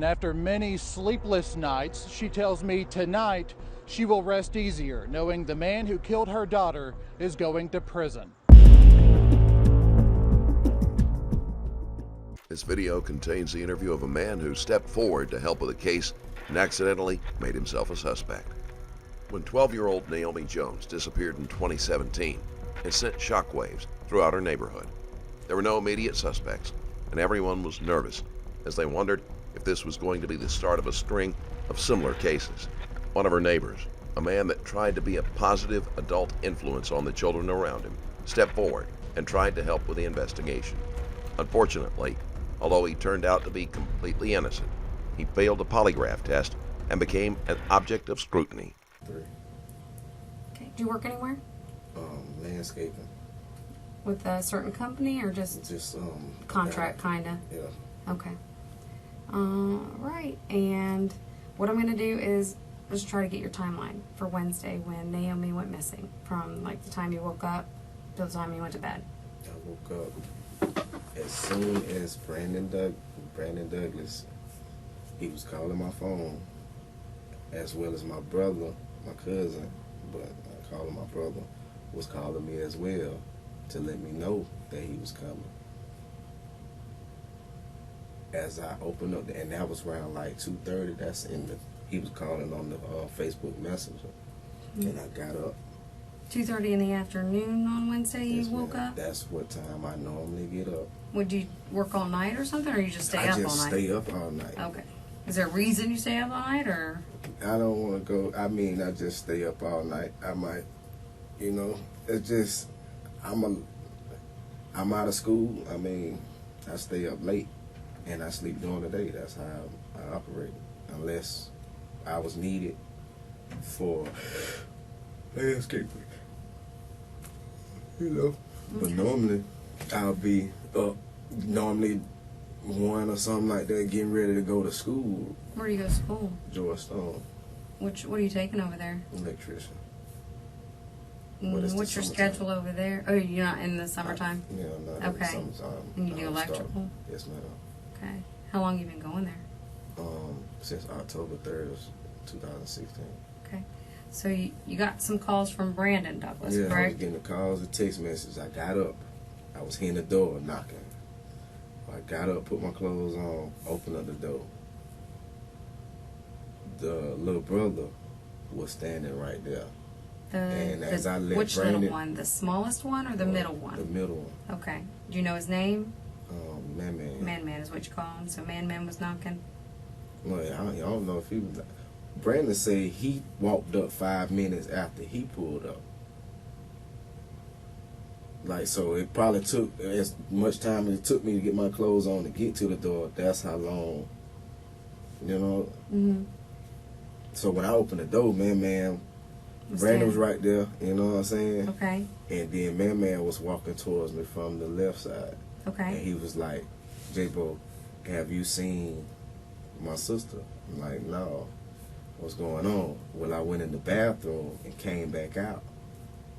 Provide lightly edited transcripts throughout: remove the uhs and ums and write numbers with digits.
After many sleepless nights, she tells me tonight she will rest easier, knowing the man who killed her daughter is going to prison. This video contains the interview of a man who stepped forward to help with a case and accidentally made himself a suspect. When 12-year-old Naomi Jones disappeared in 2017, it sent shockwaves throughout her neighborhood. There were no immediate suspects, and everyone was nervous as they wondered if this was going to be the start of a string of similar cases. One of her neighbors, a man that tried to be a positive adult influence on the children around him, stepped forward and tried to help with the investigation. Unfortunately, although he turned out to be completely innocent, he failed a polygraph test and became an object of scrutiny. Okay. Do you work anywhere? Landscaping. With a certain company or just contract, kinda? Yeah. Okay. Right. And what I'm going to do is just try to get your timeline for Wednesday when Naomi went missing, from like the time you woke up to the time you went to bed. I woke up as soon as Brandon Douglas, he was calling my phone, as well as my brother, my cousin, but I call him my brother, was calling me as well to let me know that he was coming. As I opened up, and that was around like 2:30. He was calling on the Facebook Messenger, and I got up. 2:30 in the afternoon on Wednesday you woke up? That's what time I normally get up. Would you work all night or something, or you just stay up all night? I just stay up all night. Okay. Is there a reason you stay up all night, or? I don't want to go. I mean, I just stay up all night. I might, it's just, I'm out of school. I mean, I stay up late. And I sleep during the day. That's how I operate. Unless I was needed for landscaping. But normally I'll be up, normally 1 or something like that, getting ready to go to school. Where do you go to school? Georgetown. What are you taking over there? Electrician. What's your schedule over there? Oh, you're not in the summertime? Yeah, I'm not in the summertime. And you do electrical? Yes, ma'am. Okay. How long have you been going there? Since October 3rd, 2016. Okay. So you got some calls from Brandon Douglas, correct? correct? I was getting the calls, the text messages. I got up. I was hearing the door knocking. I got up, put my clothes on, opened up the door. The little brother was standing right there. And as I let which Brandon, little one? The smallest one or the middle one? The middle one. Okay. Do you know his name? Man. Man is what you call him. So Man was knocking. Well, I don't know if he was. Brandon said he walked up 5 minutes after he pulled up. Like, so it probably took as much time as it took me to get my clothes on to get to the door. That's how long, Mm-hmm. So when I opened the door, Brandon was right there, you know what I'm saying? Okay. And then Man was walking towards me from the left side. Okay. And he was like, J-Bo, have you seen my sister? I'm like, no. What's going on? Well, I went in the bathroom and came back out,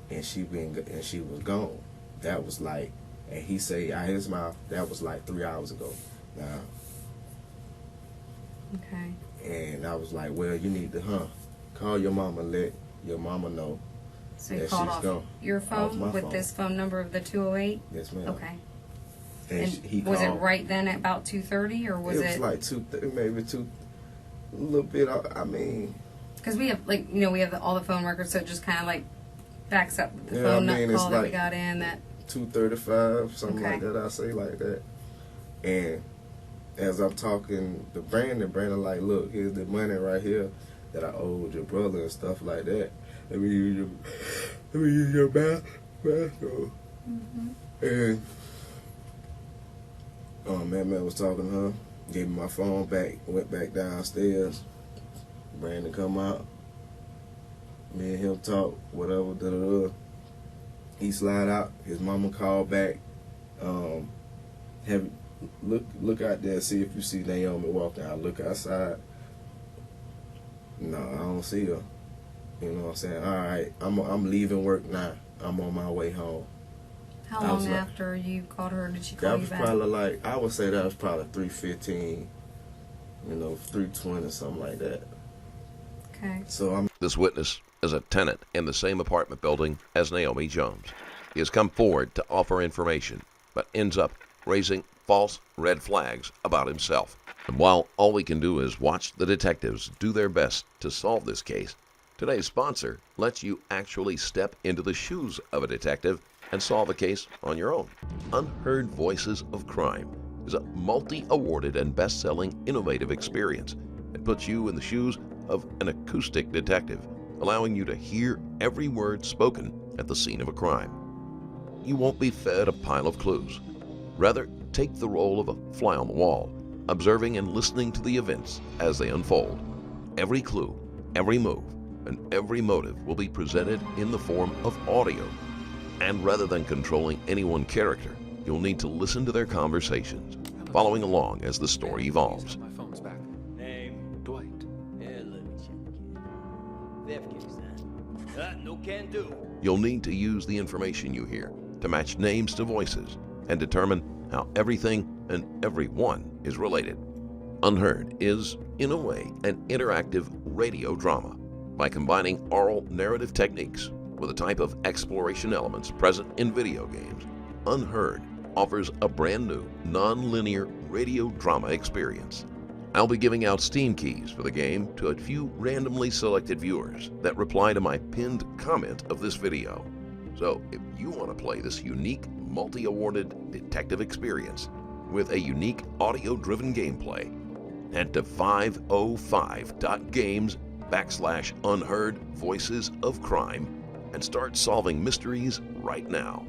and she was gone. That was like, and he say out his mouth, that was like 3 hours ago. Now. Okay. And I was like, well, you need to, call your mama, let your mama know. So you called off your phone with this phone number of the 208? Yes, ma'am. Okay. And he was called, it right then at about 2:30, or was it? It was like 2:30, maybe a little bit. I mean, because we have we have all the phone records, so it just kind of like backs up the phone call that we got in that 2:35, something like that. I say like that. And as I'm talking to Brandon like, look, here's the money right here that I owed your brother and stuff like that. Let me use your bathroom. Mm-hmm. And Man was talking to her, gave me my phone back, went back downstairs. Brandon come out, me and him talk, whatever, da-da-da. He slide out, his mama called back, look out there, see if you see Naomi walking. I look outside, no, I don't see her. You know what I'm saying? All right, I'm leaving work now. I'm on my way home. How long after you called her did she call you back? That was probably like, I would say that was probably 3:15 you know, 320 or something like that. Okay. So I'm This witness is a tenant in the same apartment building as Naomi Jones. He has come forward to offer information, but ends up raising false red flags about himself. And while all we can do is watch the detectives do their best to solve this case, today's sponsor lets you actually step into the shoes of a detective and solve a case on your own. Unheard Voices of Crime is a multi-awarded and best-selling innovative experience. It puts you in the shoes of an acoustic detective, allowing you to hear every word spoken at the scene of a crime. You won't be fed a pile of clues. Rather, take the role of a fly on the wall, observing and listening to the events as they unfold. Every clue, every move, and every motive will be presented in the form of audio. And rather than controlling any one character, you'll need to listen to their conversations, following along as the story evolves. My phone's back. Name? Dwight. Yeah, let me check it. Verification sign. No can do. You'll need to use the information you hear to match names to voices and determine how everything and everyone is related. Unheard is, in a way, an interactive radio drama. By combining oral narrative techniques with a type of exploration elements present in video games, Unheard offers a brand new, non-linear radio drama experience. I'll be giving out Steam keys for the game to a few randomly selected viewers that reply to my pinned comment of this video. So if you want to play this unique, multi-awarded detective experience with a unique audio-driven gameplay, head to 505.games/Unheard Voices of Crime and start solving mysteries right now.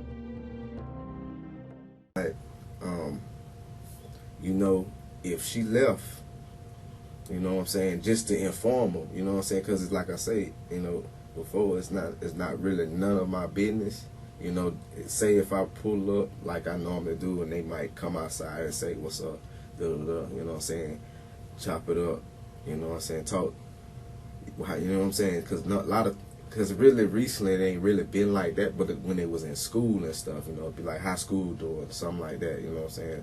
you know, if she left, you know what I'm saying, just to inform them, you know what I'm saying, because it's like I say, you know, before, it's not really none of my business. You know, say if I pull up like I normally do, and they might come outside and say, what's up, you know what I'm saying, chop it up, you know what I'm saying, talk, you know what I'm saying, because really recently it ain't really been like that, but when they was in school and stuff, you know, it'd be like high school doing something like that, you know what I'm saying.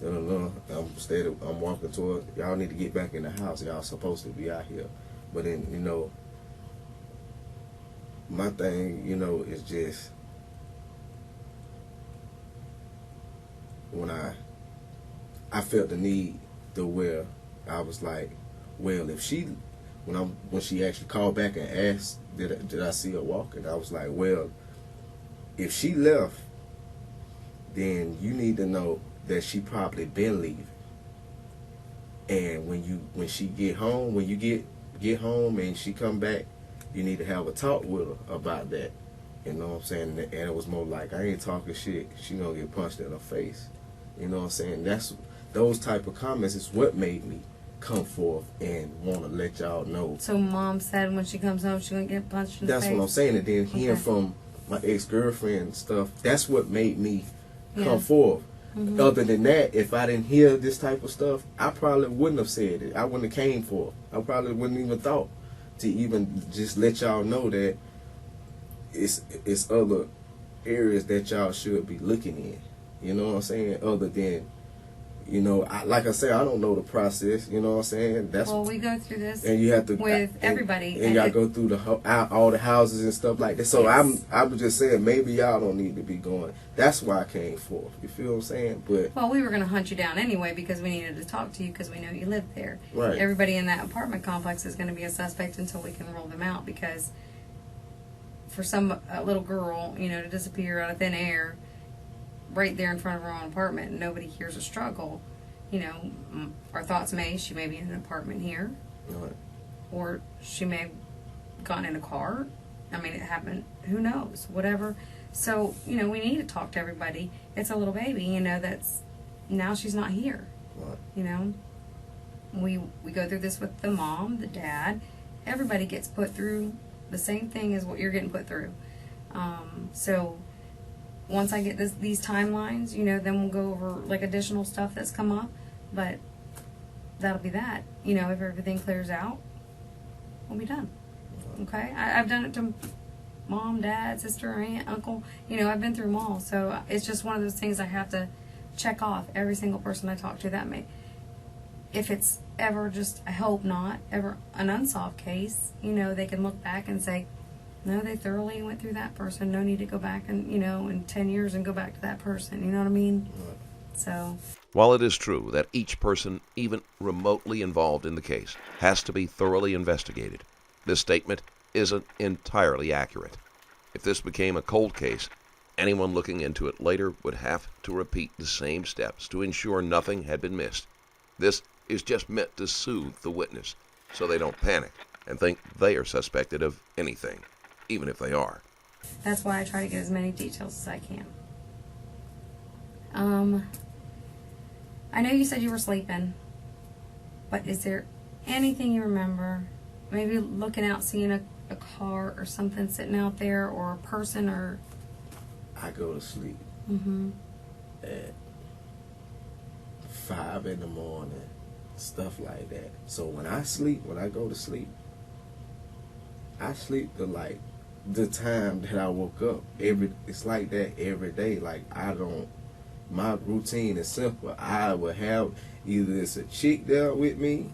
I'm walking toward, y'all need to get back in the house, y'all supposed to be out here. But then, you know, my thing, you know, is just when I felt the need to where I was like, well, if she, when she actually called back and asked, did I see her walking? I was like, well, if she left, then you need to know that she probably been leaving. And when she get home, when you get home and she come back, you need to have a talk with her about that. You know what I'm saying? And it was more like, I ain't talking shit, she gonna get punched in her face. You know what I'm saying? That's those type of comments is what made me come forth and want to let y'all know. So mom said when she comes home she's gonna get punched in the face? That's what I'm saying. And then hearing from my ex-girlfriend and stuff, that's what made me come forth. Mm-hmm. Other than that, if I didn't hear this type of stuff, I probably wouldn't have said it. I wouldn't have came forth. I probably wouldn't even thought to even just let y'all know that it's other areas that y'all should be looking in. You know what I'm saying? Other than, you know, like I said, I don't know the process. You know what I'm saying? That's, well, we go through this and you have to with everybody, and y'all go through all the houses and stuff like that. So yes. I was just saying, maybe y'all don't need to be going. That's why I came forth. You feel what I'm saying? But well, we were going to hunt you down anyway because we needed to talk to you because we know you lived there. Right. Everybody in that apartment complex is going to be a suspect until we can roll them out, because for a little girl, you know, to disappear out of thin air right there in front of her own apartment and nobody hears a struggle, you know, our thoughts she may be in an apartment here, right, or she may have gone in a car. I mean, it happened, who knows, whatever. So, you know, we need to talk to everybody. It's a little baby, you know, now she's not here. right. You know, we go through this with the mom, the dad, everybody gets put through the same thing as what you're getting put through. So once I get these timelines, you know, then we'll go over like additional stuff that's come up, but that'll be that. You know, if everything clears out, we'll be done. Okay? I've done it to mom, dad, sister, aunt, uncle. You know, I've been through them all. So it's just one of those things I have to check off every single person I talk to. if it's ever just, I hope not, ever an unsolved case, you know, they can look back and say, no, they thoroughly went through that person. No need to go back and, you know, in 10 years and go back to that person. You know what I mean? Right. So. While it is true that each person, even remotely involved in the case, has to be thoroughly investigated, this statement isn't entirely accurate. If this became a cold case, anyone looking into it later would have to repeat the same steps to ensure nothing had been missed. This is just meant to soothe the witness so they don't panic and think they are suspected of anything, even if they are. That's why I try to get as many details as I can. I know you said you were sleeping, but is there anything you remember? Maybe looking out, seeing a car or something sitting out there, or a person, or... I go to sleep at 5 in the morning, stuff like that. So when I sleep, when I go to sleep, I sleep to like the time that I woke up. It's like that every day. Like my routine is simple. I will have either it's a chick there with me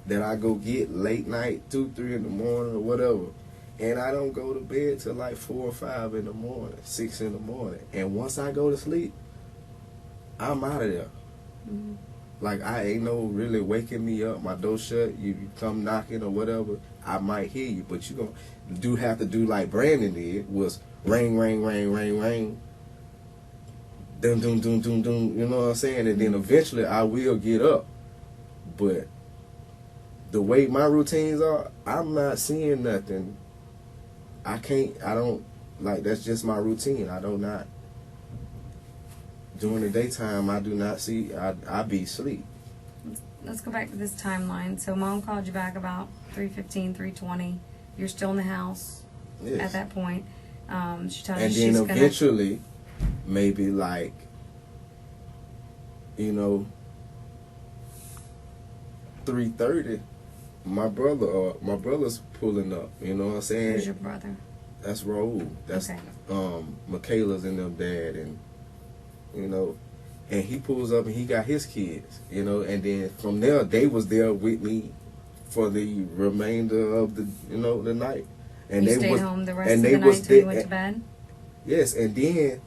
that I go get late night, 2, 3 in the morning or whatever. And I don't go to bed till like 4 or 5 in the morning, 6 in the morning. And once I go to sleep, I'm out of there. Like, I ain't no really waking me up. My door shut, you come knocking or whatever, I might hear you. But you gonna have to do like Brandon did, was ring, ring, ring, ring, ring. Dum, dum, dum, dum, dum, you know what I'm saying? And then eventually I will get up. But the way my routines are, I'm not seeing nothing. I don't, like, that's just my routine. I do not, during the daytime, I do not see, I be asleep. Let's go back to this timeline. So Mom called you back about 3:15, 3:20. You're still in the house at that point. She tells you she's And then gonna... eventually, maybe like, you know, 3:30, my brother's pulling up. You know what I'm saying? Who's your brother? That's Raul. That's okay. Michaela's and them dad, and you know, and he pulls up and he got his kids. You know, and then from there they was there with me for the remainder of the the night. And you they stayed was home the rest and of they the night was until you went to bed? Yes, and then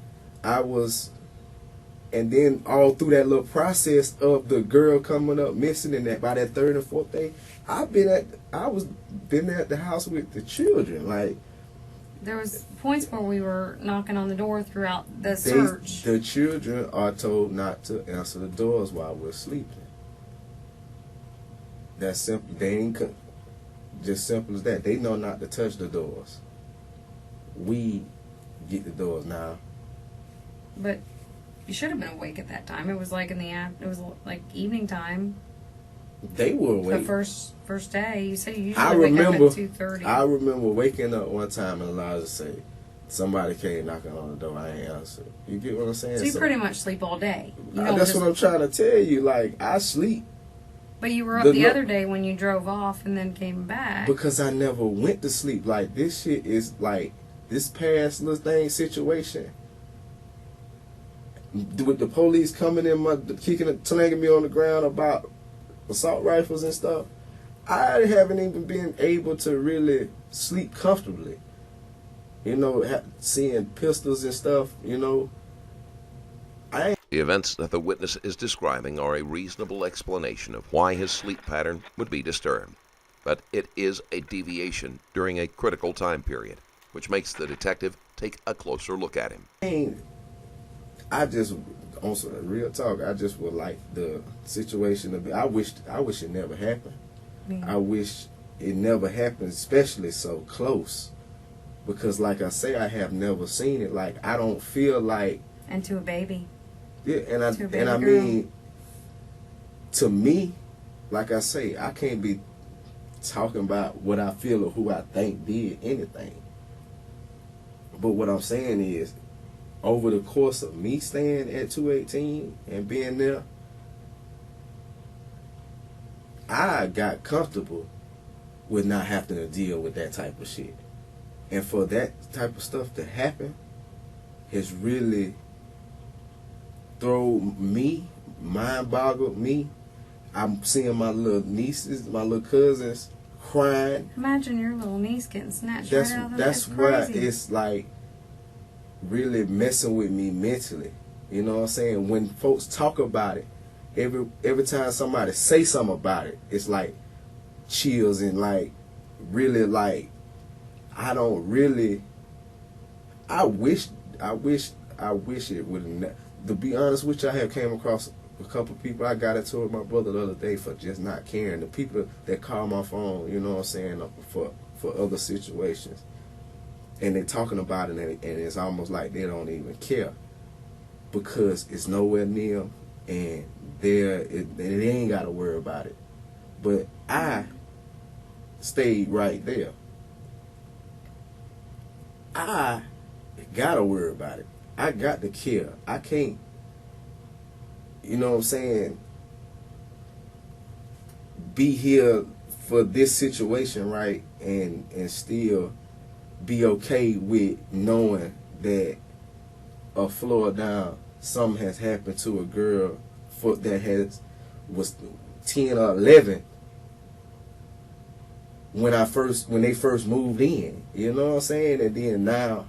and then all through that little process of the girl coming up missing, and that by that 3rd and 4th day, I was at the house with the children. Like, there was points where we were knocking on the door throughout the search. The children are told not to answer the doors while we're sleeping. That's simple. They ain't just simple as that. They know not to touch the doors. We get the doors now. But you should have been awake at that time. It was like it was like evening time. They were awake. The first day, you said you usually wake up at 2:30. I remember waking up one time and Eliza said, "Somebody came knocking on the door. I ain't answered." You get what I'm saying? So you pretty much sleep all day. That's what I'm trying to tell you. Like, I sleep. But you were up the other day when you drove off and then came back. Because I never went to sleep. Like, this shit is like this past little thing situation. With the police coming in, slanging me on the ground about assault rifles and stuff, I haven't even been able to really sleep comfortably. You know, seeing pistols and stuff, you know. The events that the witness is describing are a reasonable explanation of why his sleep pattern would be disturbed. But it is a deviation during a critical time period, which makes the detective take a closer look at him. I just, on some real talk, I just would like the situation to be, I wish it never happened. I wish it never happened, especially so close. Because like I say, I have never seen it. Like, I don't feel like... And to a baby. Yeah, and I mean, to me, like I say, I can't be talking about what I feel or who I think did anything. But what I'm saying is, over the course of me staying at 218 and being there, I got comfortable with not having to deal with that type of shit. And for that type of stuff to happen has really thrown me, mind boggled me. I'm seeing my little nieces, my little cousins crying. Imagine your little niece getting snatched That's right out of them. that's It's why crazy. it's like really messing with me mentally. You know what I'm saying? When folks talk about it, every time somebody say something about it, it's like chills and like really like I don't really. I wish it would. To be honest with you, I have came across a couple people. I got into it with my brother the other day for just not caring. The people that call my phone, you know what I'm saying, for other situations, and they talking about it, and it's almost like they don't even care because it's nowhere near them, and they ain't got to worry about it. But I stayed right there. I gotta worry about it. I got to care. I can't, you know what I'm saying, be here for this situation, right, and still be okay with knowing that a floor down, something has happened to a girl that was 10 or 11 when they first moved in. You know what I'm saying? And then now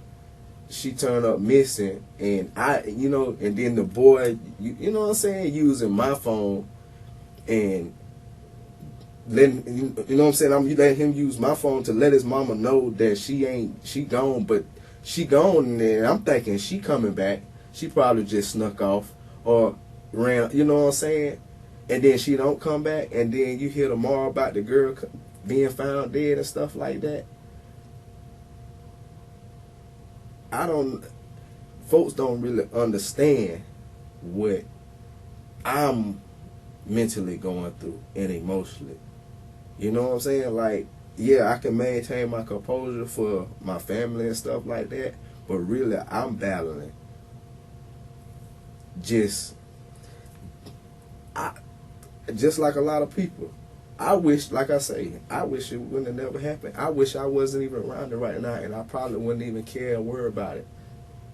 she turned up missing, and and then the boy, you know what I'm saying, using my phone and letting, you know what I'm saying, I'm letting him use my phone to let his mama know that she gone, but she gone, and I'm thinking she coming back. She probably just snuck off or ran, you know what I'm saying, and then she don't come back, and then you hear tomorrow about the girl being found dead and stuff like that. Folks don't really understand what I'm mentally going through and emotionally. You know what I'm saying? Like, yeah, I can maintain my composure for my family and stuff like that, but really I'm battling just like a lot of people. I wish, like I say, I wish it wouldn't have never happened. I wish I wasn't even around it right now, and I probably wouldn't even care or worry about it.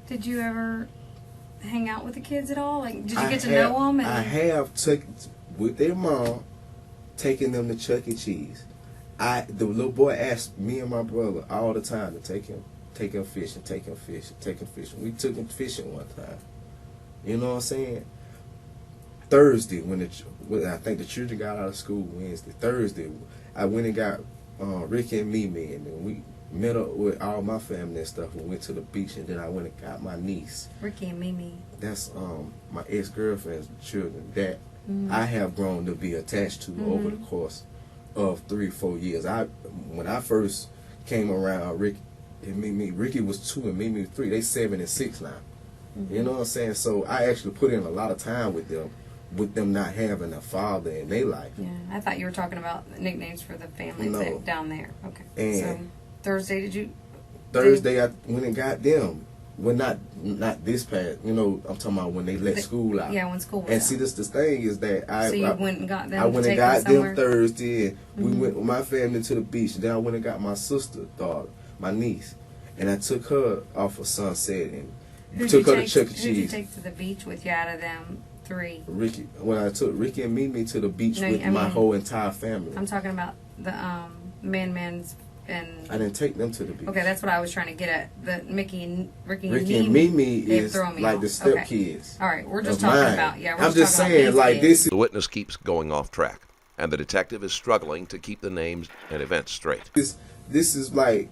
Did you ever hang out with the kids at all? Like, did you get to know them? And I have taken with their mom, taking them to Chuck E. Cheese. The little boy asked me and my brother all the time to take him fishing. We took him fishing one time. You know what I'm saying? Thursday, when I think the children got out of school Wednesday. Thursday, I went and got Ricky and Mimi, and then we met up with all my family and stuff. We went to the beach, and then I went and got my niece. Ricky and Mimi. That's my ex-girlfriend's children that I have grown to be attached to over the course of 3-4 years. When I first came around, Ricky was 2 and Mimi 3. They 7 and 6 now. You know what I'm saying? So I actually put in a lot of time with them not having a father in their life. Yeah, I thought you were talking about nicknames for the family No. down there. Okay. And so Thursday, Thursday, I went and got them. Well, not this past. You know, I'm talking about when they let school out. Yeah, when school was And out. see, this the thing is that So you went and got them. I went to and take got them somewhere? them Thursday, and we went with my family to the beach. Then I went and got my sister, daughter, my niece, and I took her off of Sunset and took her to Chuck E. Cheese. Who'd you take to the beach with you out of them 3? Ricky. When I took Ricky and Mimi to the beach with my whole entire family. I'm talking about the man's and. I didn't take them to the beach. Okay, that's what I was trying to get at. The Ricky and Mimi is like off. the stepkids. All right, we're just talking about I'm just saying, like this. The witness keeps going off track, and the detective is struggling to keep the names and events straight. This is like,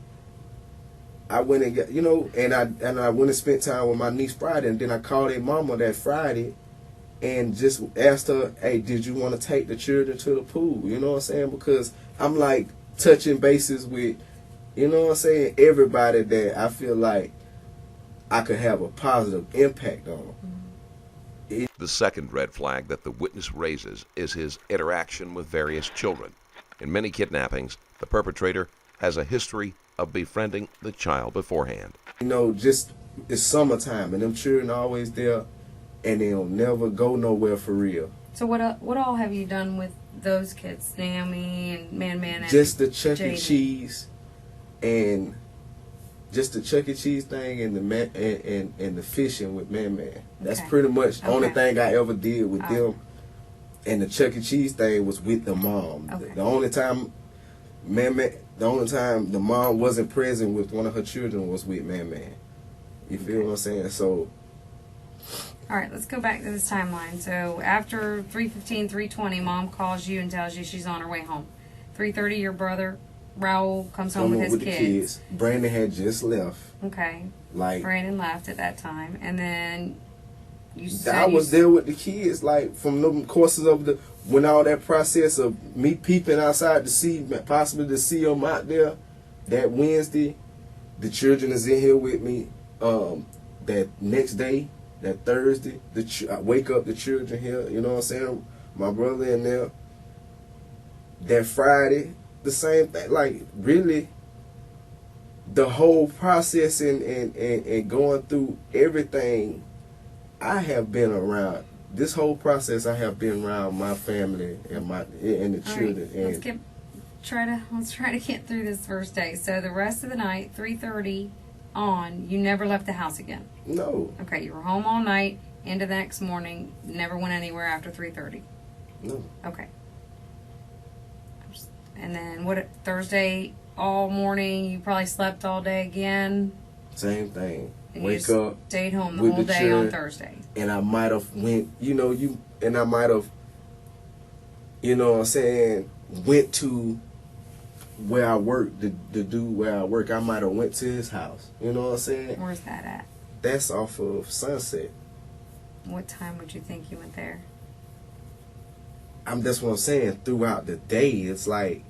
I went and got, and I went and spent time with my niece Friday, and then I called their mama that Friday, and just asked her, hey, did you want to take the children to the pool? You know what I'm saying? Because I'm like touching bases with, you know what I'm saying, everybody that I feel like I could have a positive impact on. The second red flag that the witness raises is his interaction with various children. In many kidnappings, the perpetrator has a history of befriending the child beforehand. Just it's summertime, and them children are always there, and they'll never go nowhere for real. So what all have you done with those kids, Naomi and Man and just the Chuck E. Jaden? Cheese, and just the Chuck E. Cheese thing, and the fishing with Man. That's Okay. pretty much the only Okay. thing I ever did with them. And the Chuck E. Cheese thing was with the mom. Okay. The only time the mom wasn't present with one of her children was with Man. You feel what I'm saying? So. All right, let's go back to this timeline. So after 3:15, 3:20, mom calls you and tells you she's on her way home. 3:30, your brother Raul comes home with his the kids. Brandon had just left. Okay. Like Brandon left at that time, and then you said I was there with the kids, like from the courses of when all that process of me peeping outside to see, possibly to see them out there. That Wednesday, the children is in here with me. That next day, that Thursday, I wake up the children here. You know what I'm saying? My brother in there. That Friday, the same thing. Like really, the whole process and going through everything. I have been around this whole process. I have been around my family and the children. Right, let's try to get through this first day. So the rest of the night, 3:30 on, you never left the house again. No. Okay, you were home all night into the next morning. Never went anywhere after 3:30. No. Okay. And then Thursday all morning? You probably slept all day again. Same thing. And Wake you up. Stayed home the whole day on Thursday. And I might have went. I might have. You know what I'm saying? Went to where I work to do where I work. I might have went to his house. You know what I'm saying? Where's that at? That's off of Sunset. What time would you think you went there? That's what I'm saying. Throughout the day, it's like,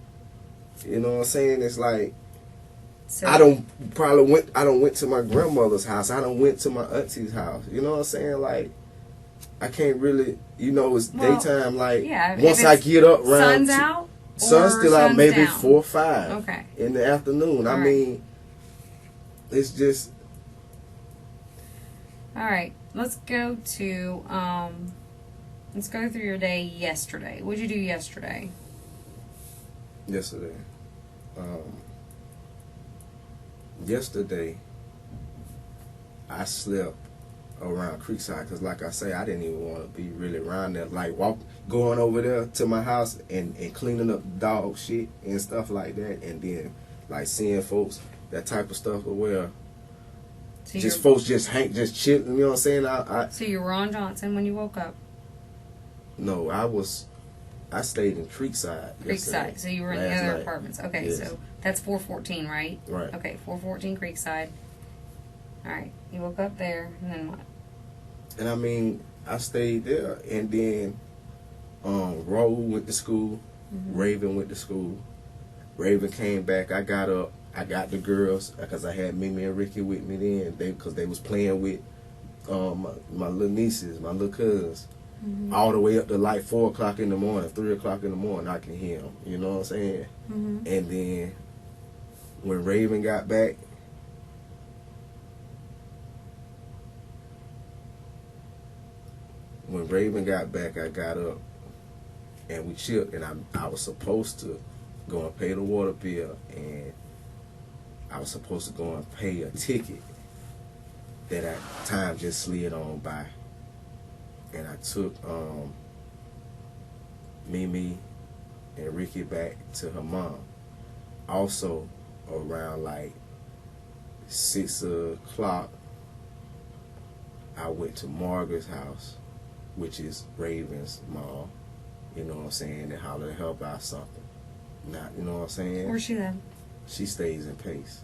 you know what I'm saying? It's like, so, I don't went to my grandmother's house. I don't went to my auntie's house. You know what I'm saying? Like, I can't really, it's daytime. Like, once I get up around, sun's out. Sun's still out, maybe down? 4 or 5. Okay. In the afternoon. All I right. mean, it's just. All right. Let's go to let's go through your day yesterday. What did you do yesterday? Yesterday. Yesterday, I slept around Creekside because, like I say, I didn't even want to be really around there. Like, going over there to my house and cleaning up dog shit and stuff like that, and then, like, seeing folks, that type of stuff where folks just chilling, you know what I'm saying? So you were on Johnson when you woke up? No, I stayed in Creekside. Creekside. So you were in the other night. apartments. Okay, yes. So that's 414, right? Right. Okay, 414 Creekside. All right. You woke up there, and then what? And I mean, I stayed there, and then Raul went to school, Raven went to school. Raven came back. I got up. I got the girls because I had Mimi and Ricky with me then. Because they was playing with my little nieces, my little cousins. All the way up to like 4 o'clock in the morning, 3 o'clock in the morning, I can hear them. You know what I'm saying? And then when Raven got back, I got up and we chilled. And I was supposed to go and pay the water bill, and I was supposed to go and pay a ticket that time just slid on by. And I took Mimi and Ricky back to her mom. Also, around like 6 o'clock, I went to Margaret's house, which is Raven's mom. You know what I'm saying? And hollered to help out something. Not, you know what I'm saying? Where's she then? She stays in Pace.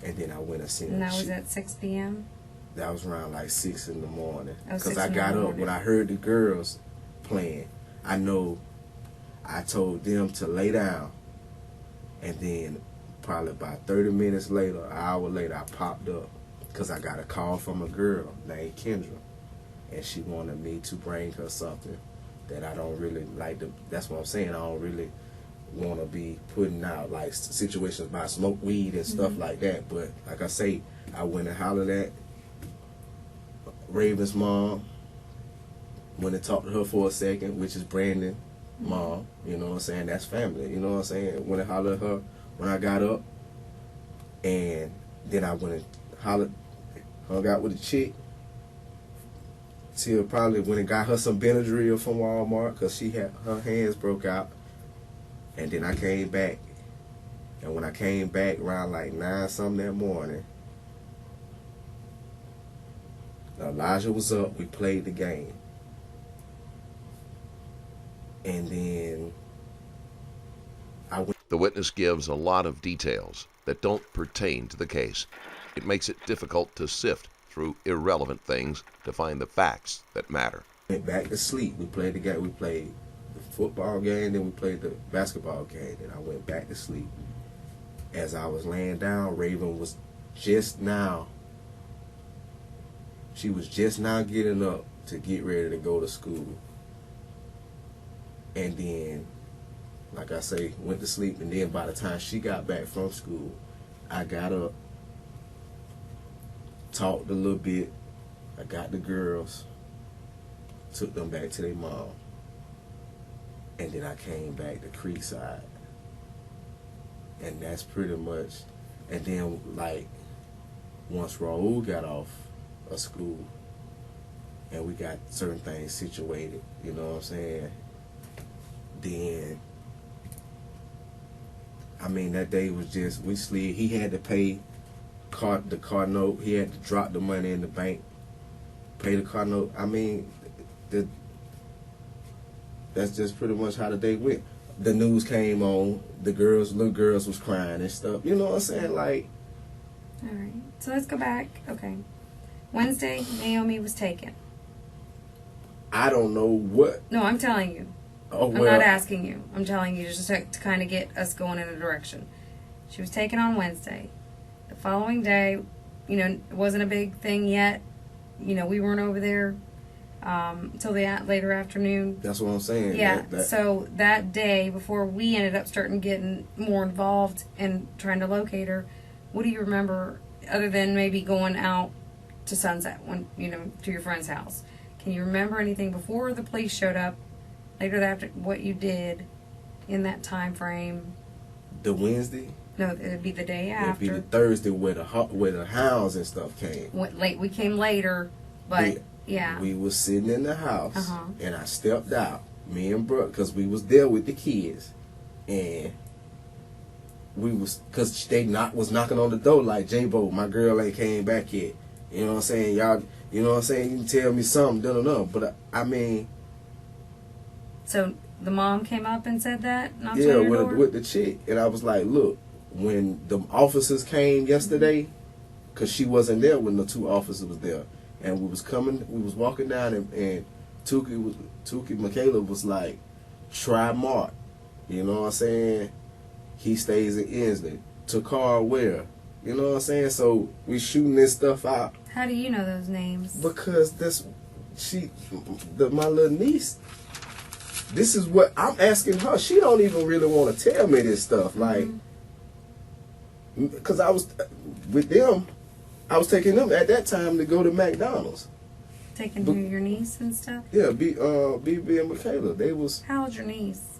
And then I went and seen her. And that was at 6 p.m.? That was around like 6 in the morning. Oh, Because I got up when I heard the girls playing. I know I told them to lay down. And then probably about 30 minutes later, an hour later, I popped up. Because I got a call from a girl named Kendra. And she wanted me to bring her something that I don't really like. That's what I'm saying. I don't really want to be putting out like situations about smoke weed and stuff like that. But like I say, I went and hollered at Raven's mom, went and talked to her for a second, which is Brandon's mom. You know what I'm saying? That's family. You know what I'm saying? Went and hollered at her when I got up, and then I went and hung out with a chick till probably when it got her some Benadryl from Walmart because she had her hands broke out. And then I came back. And when I came back around like 9 something that morning, Elijah was up. We played the game. And then I went. The witness gives a lot of details that don't pertain to the case. It makes it difficult to sift through irrelevant things to find the facts that matter. Went back to sleep. We played the game. We played the football game, then we played the basketball game. Then I went back to sleep. As I was laying down, Raven was just now. She was just now getting up to get ready to go to school. And then, like I say, went to sleep. And then by the time she got back from school, I got up, talked a little bit. I got the girls, took them back to their mom. And then I came back to Creekside. And that's pretty much, and then like, once Raul got off of school, and we got certain things situated, you know what I'm saying? Then, I mean, that day was just, we slid. He had to pay the car note. He had to drop the money in the bank, pay the car note. I mean, that's just pretty much how the day went. The news came on. The little girls was crying and stuff. You know what I'm saying? Like. All right. So let's go back. Okay. Wednesday, Naomi was taken. I don't know what. No, I'm telling you. Oh, I'm not asking you. I'm telling you just to kind of get us going in a direction. She was taken on Wednesday. The following day, you know, it wasn't a big thing yet. You know, we weren't over there until the later afternoon. That's what I'm saying. Yeah. So that day, before we ended up starting getting more involved and trying to locate her, what do you remember other than maybe going out to Sunset, when you know, to your friend's house? Can you remember anything before the police showed up? Later after, what you did in that time frame? The Wednesday? No, it'd be the day after. It'd be the Thursday where the hounds and stuff came. We came later, but yeah. We was sitting in the house, and I stepped out, me and Brooke, because we was there with the kids, and we was, because they was knocking on the door like, J-Bo, my girl ain't came back yet. You know what I'm saying? Y'all, you know what I'm saying? You can tell me something, but I mean. So the mom came up and said that? Yeah, with the chick. And I was like, look, when the officers came yesterday, because she wasn't there when the 2 officers was there, and we was walking down, and Tukey Michaela was like, try Mark. You know what I'm saying? He stays in Inslee. Takar where? You know what I'm saying? So we shooting this stuff out. How do you know those names? Because my little niece, this is what I'm asking her. She don't even really want to tell me this stuff. Like, because I was with them, I was taking them at that time to go to McDonald's. Taking your niece and stuff? Yeah, BB and Michaela. They was. How old's your niece?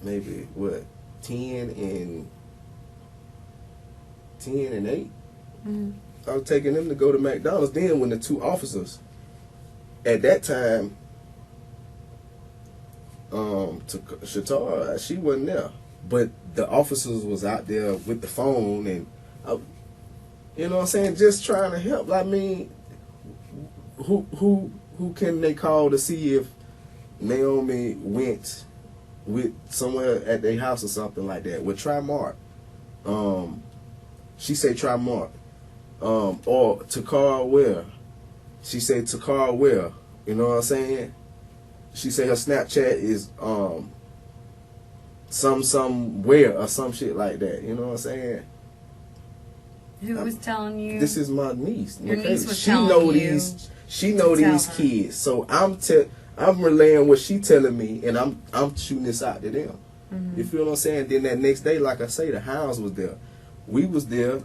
Maybe, 10 and 8. I was taking them to go to McDonald's. Then when the 2 officers, at that time, to Shatar, she wasn't there. But the officers was out there with the phone, and you know what I'm saying, just trying to help. I mean, who can they call to see if Naomi went with somewhere at their house or something like that? Well, try Mark. She say try Mark. Or Takar where? She say Takar where? You know what I'm saying? She say her Snapchat is some where or some shit like that. You know what I'm saying? Who was telling you? This is my niece. Your niece was telling you. She know these kids. So I'm relaying what she telling me, and I'm shooting this out to them. You feel what I'm saying? Then that next day, like I say, the hounds was there. We was there.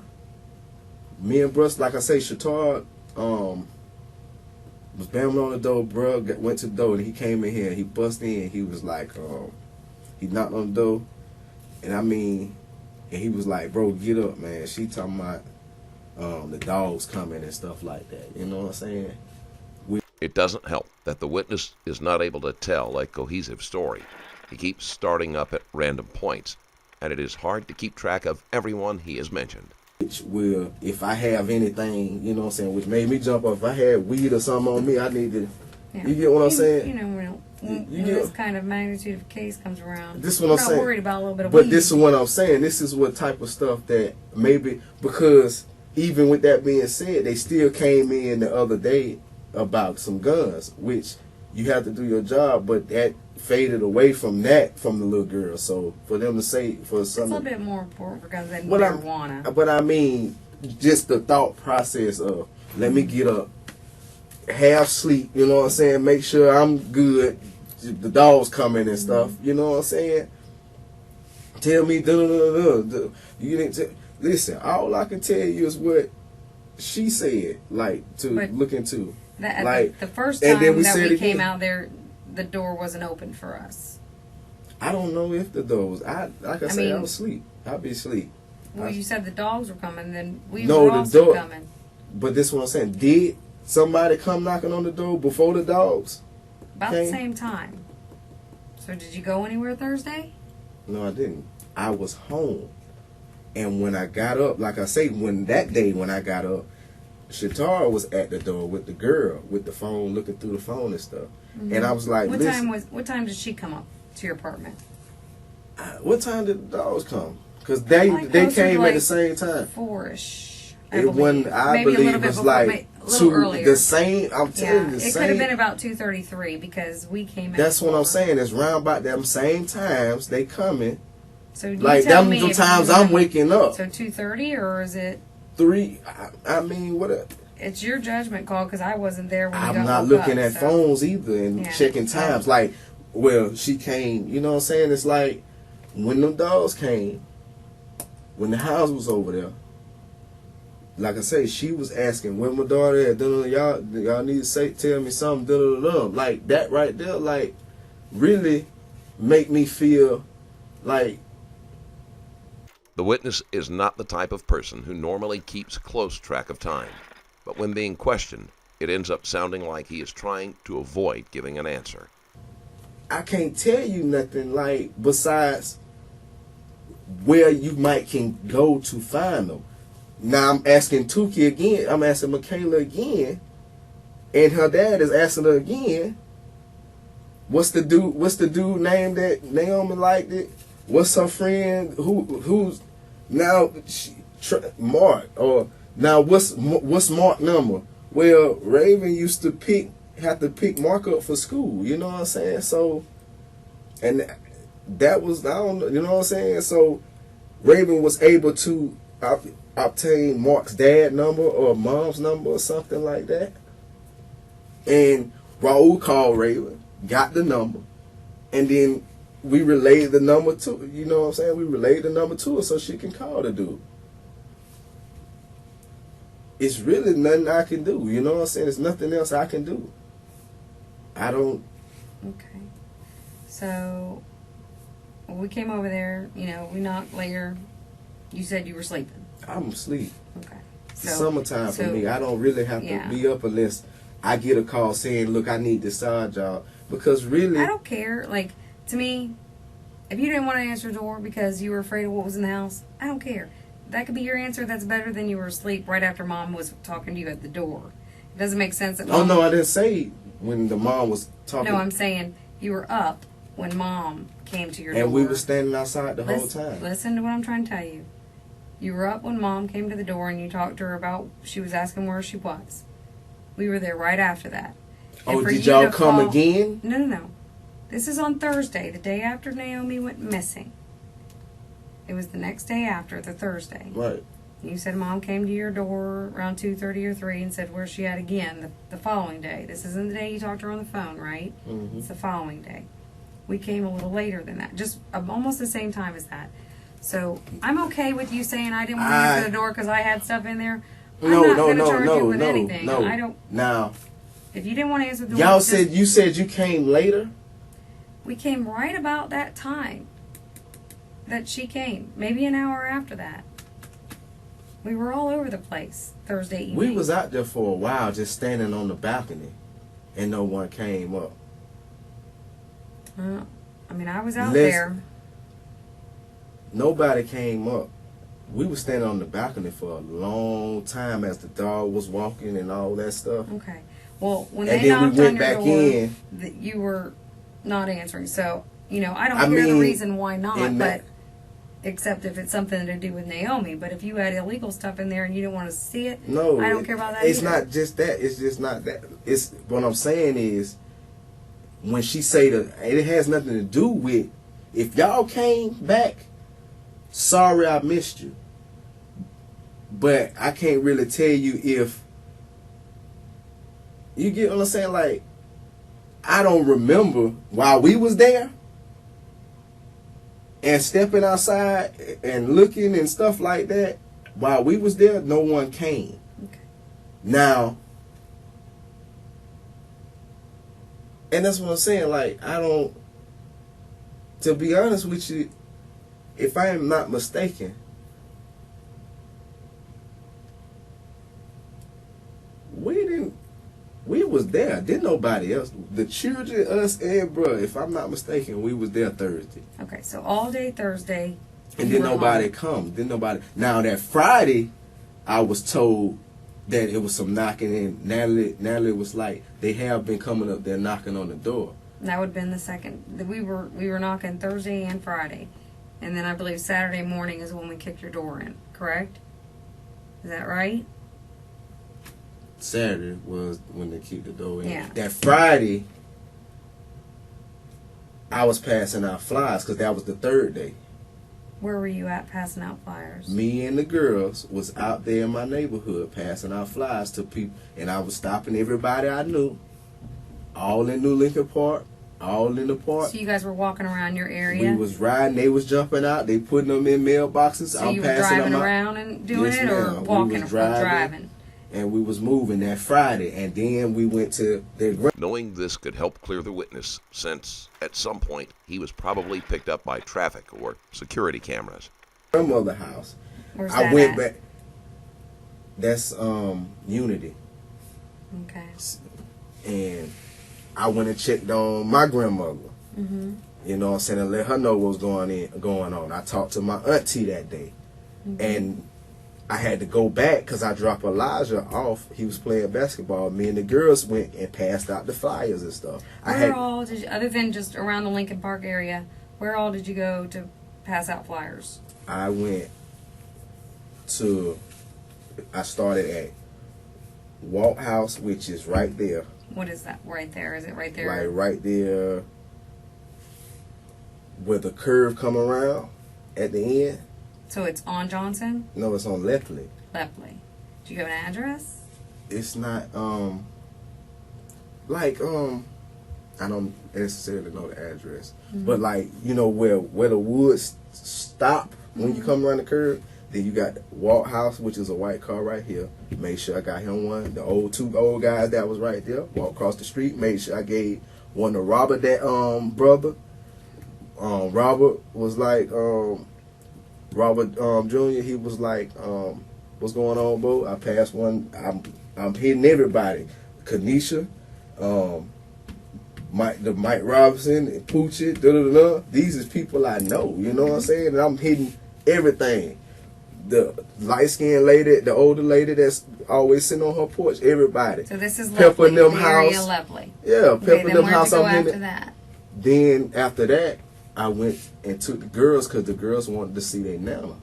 Me and Bruce, like I say, Shatar was bamming on the door. Bruh went to the door, and he came in here, and he bust in. He was like, he knocked on the door, and I mean, and he was like, bro, get up, man. She talking about the dogs coming and stuff like that. You know what I'm saying? It doesn't help that the witness is not able to tell a cohesive story. He keeps starting up at random points, and it is hard to keep track of everyone he has mentioned. Which will, if I have anything, you know what I'm saying, which made me jump up. If I had weed or something on me, I need to, you get what I'm saying? You know, when this kind of magnitude of case comes around, this is what we're I'm not saying. worried about a little bit of But weed. this is what I'm saying. This is what type of stuff that maybe, because even with that being said, they still came in the other day about some guns, which you have to do your job, but that faded away from that from the little girl. So for them to say for it's a something, little bit more important for guns than Well, marijuana. but I mean, just the thought process of let me get up, half sleep, you know what I'm saying, make sure I'm good, the dog's coming and stuff, you know what I'm saying. Tell me, you didn't listen. All I can tell you is what she said, like to But look into. That, Like, the first and time then we that said we it came again. out there, the door wasn't open for us. I don't know if the dogs. Like I said, I mean- was asleep. I'd be asleep. Well, you said the dogs were coming, then we No, were the also door- coming. But this is what I'm saying. Did somebody come knocking on the door before the dogs? About Okay. the same time. So did you go anywhere Thursday? No, I didn't. I was home. And when I got up, like I say, when I got up, Shatara was at the door with the girl with the phone, looking through the phone and stuff. And I was like, What listen, what time did she come up to your apartment? what time did the dogs come? Because they Like they closer to, came at like, the same time. 4-ish. It wasn't, I Maybe a believe, little bit was before, like a little earlier. the same. I'm telling Yeah, you, the it same. could have been about 2:33 because we came. That's at what I'm 4. saying. It's round about them same times they coming. So you Like tell them me the if times you I'm remember- waking up. So 2:30, or is it? 3. I mean, what? It's your judgment call because I wasn't there when you I'm got not woke looking up, at so. phones either and Yeah. checking times. Like, well, she came. You know what I'm saying? It's like when them dogs came, when the house was over there. Like I say, she was asking when my daughter at. Y'all need to tell me something. Like that right there. Like really make me feel like. The witness is not the type of person who normally keeps close track of time, but when being questioned, it ends up sounding like he is trying to avoid giving an answer. I can't tell you nothing like besides where you might can go to find them. Now I'm asking Tuki again. I'm asking Michaela again, and her dad is asking her again. What's the dude name that Naomi liked it? What's her friend? Who's now Mark? Or now what's Mark number? Well, Raven used to have to pick Mark up for school. You know what I'm saying? So, and that was, I don't know, you know what I'm saying? So Raven was able to obtain Mark's dad number or mom's number or something like that. And Raul called Raven, got the number, and then we relayed the number to, you know what I'm saying? We relayed the number to her so she can call the dude. It's really nothing I can do, you know what I'm saying? There's nothing else I can do. I don't. Okay. So we came over there. You know, we knocked later. You said you were sleeping. I'm asleep. Okay. It's summertime for so- me. I don't really have to yeah. be up unless I get a call saying, look, I need this side job. Because really, I don't care. Like, to me, if you didn't want to answer the door because you were afraid of what was in the house, I don't care. That could be your answer. That's better than you were asleep right after mom was talking to you at the door. It doesn't make sense that oh mom... no, I didn't say when the mom was talking. No, I'm saying you were up when mom came to your door. and we were standing outside the whole Listen- time. Listen to what I'm trying to tell you. You were up when mom came to the door and you talked to her about, she was asking where she was. We were there right after that. And Oh, for did you y'all to come call- again? No. This is on Thursday, the day after Naomi went missing. It was the next day after, the Thursday. Right. You said mom came to your door around 2:30 or 3 and said where she at again the following day. This isn't the day you talked to her on the phone, right? Mhm. It's the following day. We came a little later than that, just almost the same time as that. So I'm okay with you saying I didn't want to answer the door because I had stuff in there. I'm not going to charge you with anything. I don't. Now, If you didn't want to answer the door, y'all just- said you came later. we came right about that time that she came. Maybe an hour after that. We were all over the place Thursday evening. We was out there for a while, just standing on the balcony, and no one came up. I mean, I was out there. Nobody came up. We were standing on the balcony for a long time as the dog was walking and all that stuff. Okay. Well, when And they then we knocked went on your back door, in. that you were not answering. So, you know, I don't hear the reason why not, but except if it's something to do with Naomi. But if you had illegal stuff in there and you didn't want to see it, no, I don't care about that It's either. not just that. It's just not that. It's what I'm saying is when she say that it has nothing to do with if y'all came back. Sorry, I missed you. But I can't really tell you if you get what I'm saying. Like, I don't remember while we was there and stepping outside and looking and stuff like that. While we was there, no one came. Okay. Now, and that's what I'm saying. Like, I don't. To be honest with you, if I am not mistaken, we was there. Didn't nobody else. The children, us, and bruh, if I'm not mistaken, we was there Thursday. Okay, so all day Thursday. And then nobody come. Then nobody. Now that Friday, I was told that it was some knocking, and Natalie was like, they have been coming up there knocking on the door. That would have been the second. We were knocking Thursday and Friday. And then I believe Saturday morning is when we kicked your door in, correct? Is that right? Saturday was when they kicked the door in. Yeah. That Friday, I was passing out flyers because that was the third day. Where were you at passing out flyers? Me and the girls was out there in my neighborhood passing out flyers to people, and I was stopping everybody I knew, all in New Lincoln Park, all in the park. So you guys were walking around your area? We was riding, they was jumping out, they putting them in mailboxes. So you were driving around and doing it, or ma'am. walking We or was driving? And we was moving that Friday, and then we went to their Knowing this could help clear the witness, since at some point he was probably picked up by traffic or security cameras. grandmother house. Where's I that went at? back. That's Unity, Okay. and I went and checked on my grandmother. Mm-hmm. You know what I'm saying, and let her know what was going on. I talked to my auntie that day, and I had to go back because I dropped Elijah off. He was playing basketball. Me and the girls went and passed out the flyers and stuff. Where all did you, other than just around the Lincoln Park area, where all did you go to pass out flyers? I went to. I started at Walt House, which is right there. What is that? Right there? Is it right there? Right there, where the curve come around at the end. So it's on Johnson? No, it's on Lepley. Lepley. Did you give an address? It's not I don't necessarily know the address, but like, you know, where the woods stop when you come around the curve. Then you got Walt House, which is a white car right here. Made sure I got him one. The two old guys that was right there. Walked across the street. Made sure I gave one to Robert, that brother. Robert was like Robert Jr. He was like, what's going on, bro? I passed one. I'm hitting everybody. Kanisha, Mike Robinson, and Poochie, These is people I know. You know what I'm saying? And I'm hitting everything. The light-skinned lady, the older lady that's always sitting on her porch, everybody. So this is Pepper Lepley, them the house. area Lepley. Yeah, Pepper Okay, then them where'd house. you go I'm after in that? Then after that, I went and took the girls because the girls wanted to see their nana.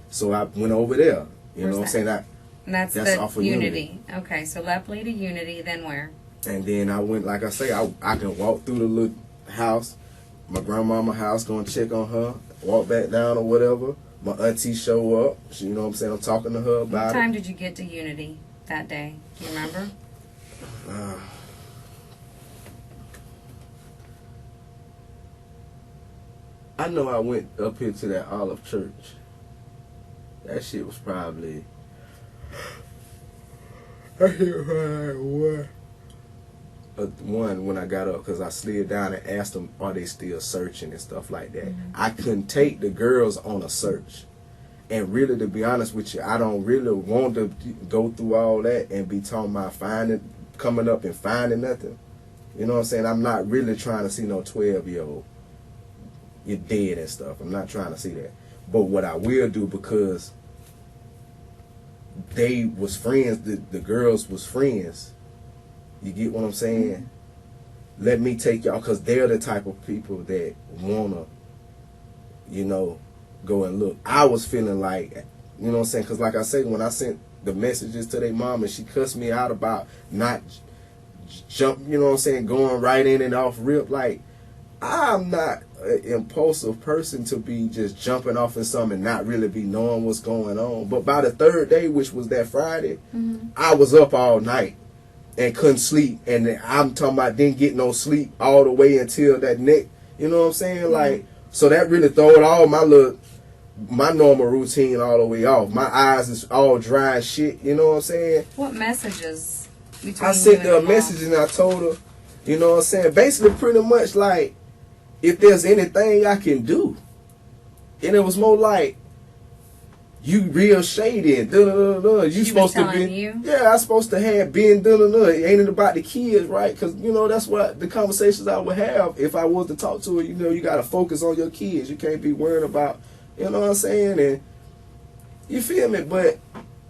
So I went over there. You know what I'm saying? And that's the off of Unity. Okay, so Lepley to Unity, then where? And then I went, like I say, I can walk through the little house, my grandmama house, go and check on her, walk back down or whatever. My auntie show up. She, you know what I'm saying? I'm talking to her about What time did you get to Unity that day? Do you remember? I know I went up here to that Olive Church. That shit was probably. One when I got up because I slid down and asked them, are they still searching and stuff like that. I couldn't take the girls on a search. And really, to be honest with you, I don't really want to go through all that and be talking about coming up and finding nothing. You know what I'm saying? I'm not really trying to see no 12-year-old. You're dead and stuff. I'm not trying to see that. But what I will do, because they was friends, the girls was friends. You get what I'm saying? Let me take y'all, because they're the type of people that want to, you know, go and look. I was feeling like, you know what I'm saying? Because like I said, when I sent the messages to their mom and she cussed me out about not jump, you know what I'm saying, going right in and off rip, like, I'm not an impulsive person to be just jumping off in something and not really be knowing what's going on. But by the third day, which was that Friday, I was up all night and couldn't sleep. And I'm talking about didn't get no sleep all the way until that neck. You know what I'm saying? Like, so that really throwed all my normal routine all the way off. My eyes is all dry and shit. You know what I'm saying? What messages between I sent you her a and message and I told her, you know what I'm saying? Basically, pretty much like, if there's anything I can do. And it was more like, you real shady and da-da-da-da. You She supposed was to telling be, you? yeah, I supposed to have been da-da-da. Ain't it about the kids, right? Because, you know, that's what the conversations I would have if I was to talk to her. You know, you got to focus on your kids. You can't be worrying about, you know what I'm saying? And you feel me? But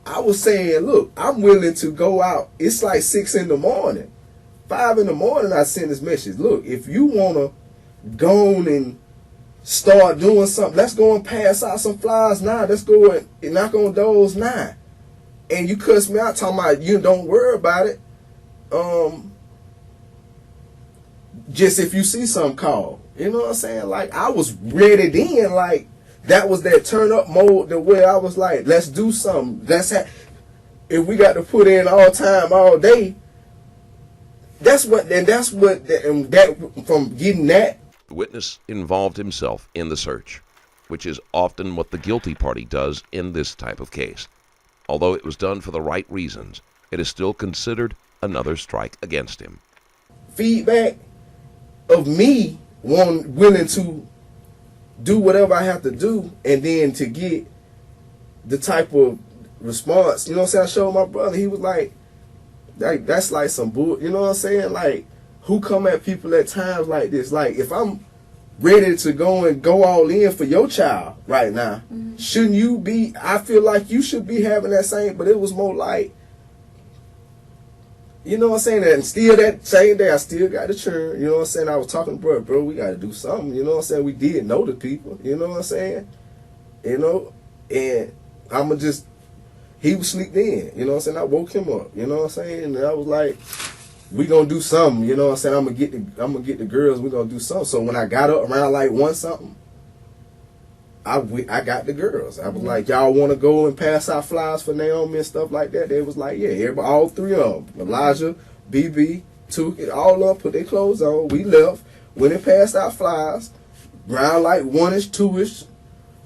I was saying, look, I'm willing to go out. It's like 6 in the morning. 5 in the morning, I sent this message. Look, if you want to go on and start doing something, let's go and pass out some flyers now. Let's go and knock on doors now. And you cuss me out talking about you don't worry about it. Just if you see something, call. You know what I'm saying? Like, I was ready then. Like, that was that turn up mode the way I was like, let's do something. If we got to put in all time, all day, from getting that. The witness involved himself in the search, which is often what the guilty party does in this type of case. Although it was done for the right reasons, it is still considered another strike against him. Feedback of me willing to do whatever I have to do, and then to get the type of response, you know what I'm saying? I showed my brother, he was like that's like some bull, you know what I'm saying? Like, who come at people at times like this? Like, if I'm ready to go all in for your child right now, shouldn't you be, I feel like you should be having that same, but it was more like, you know what I'm saying? And still that same day, I still got the churn, you know what I'm saying? I was talking to bro, we got to do something, you know what I'm saying? We did know the people, you know what I'm saying? You know, and I'ma just, he was sleeping in, you know what I'm saying? I woke him up, you know what I'm saying? And I was like, we gonna do something, you know what I'm saying? I'm gonna get the girls, we gonna do something. So when I got up around like 1 something, I got the girls. I was like, y'all wanna go and pass out flyers for Naomi and stuff like that? They was like, yeah, everybody, all 3 of them. Elijah, BB, Tuki, all of them put their clothes on. We left, went and passed out flyers, around like 1-ish, 2-ish,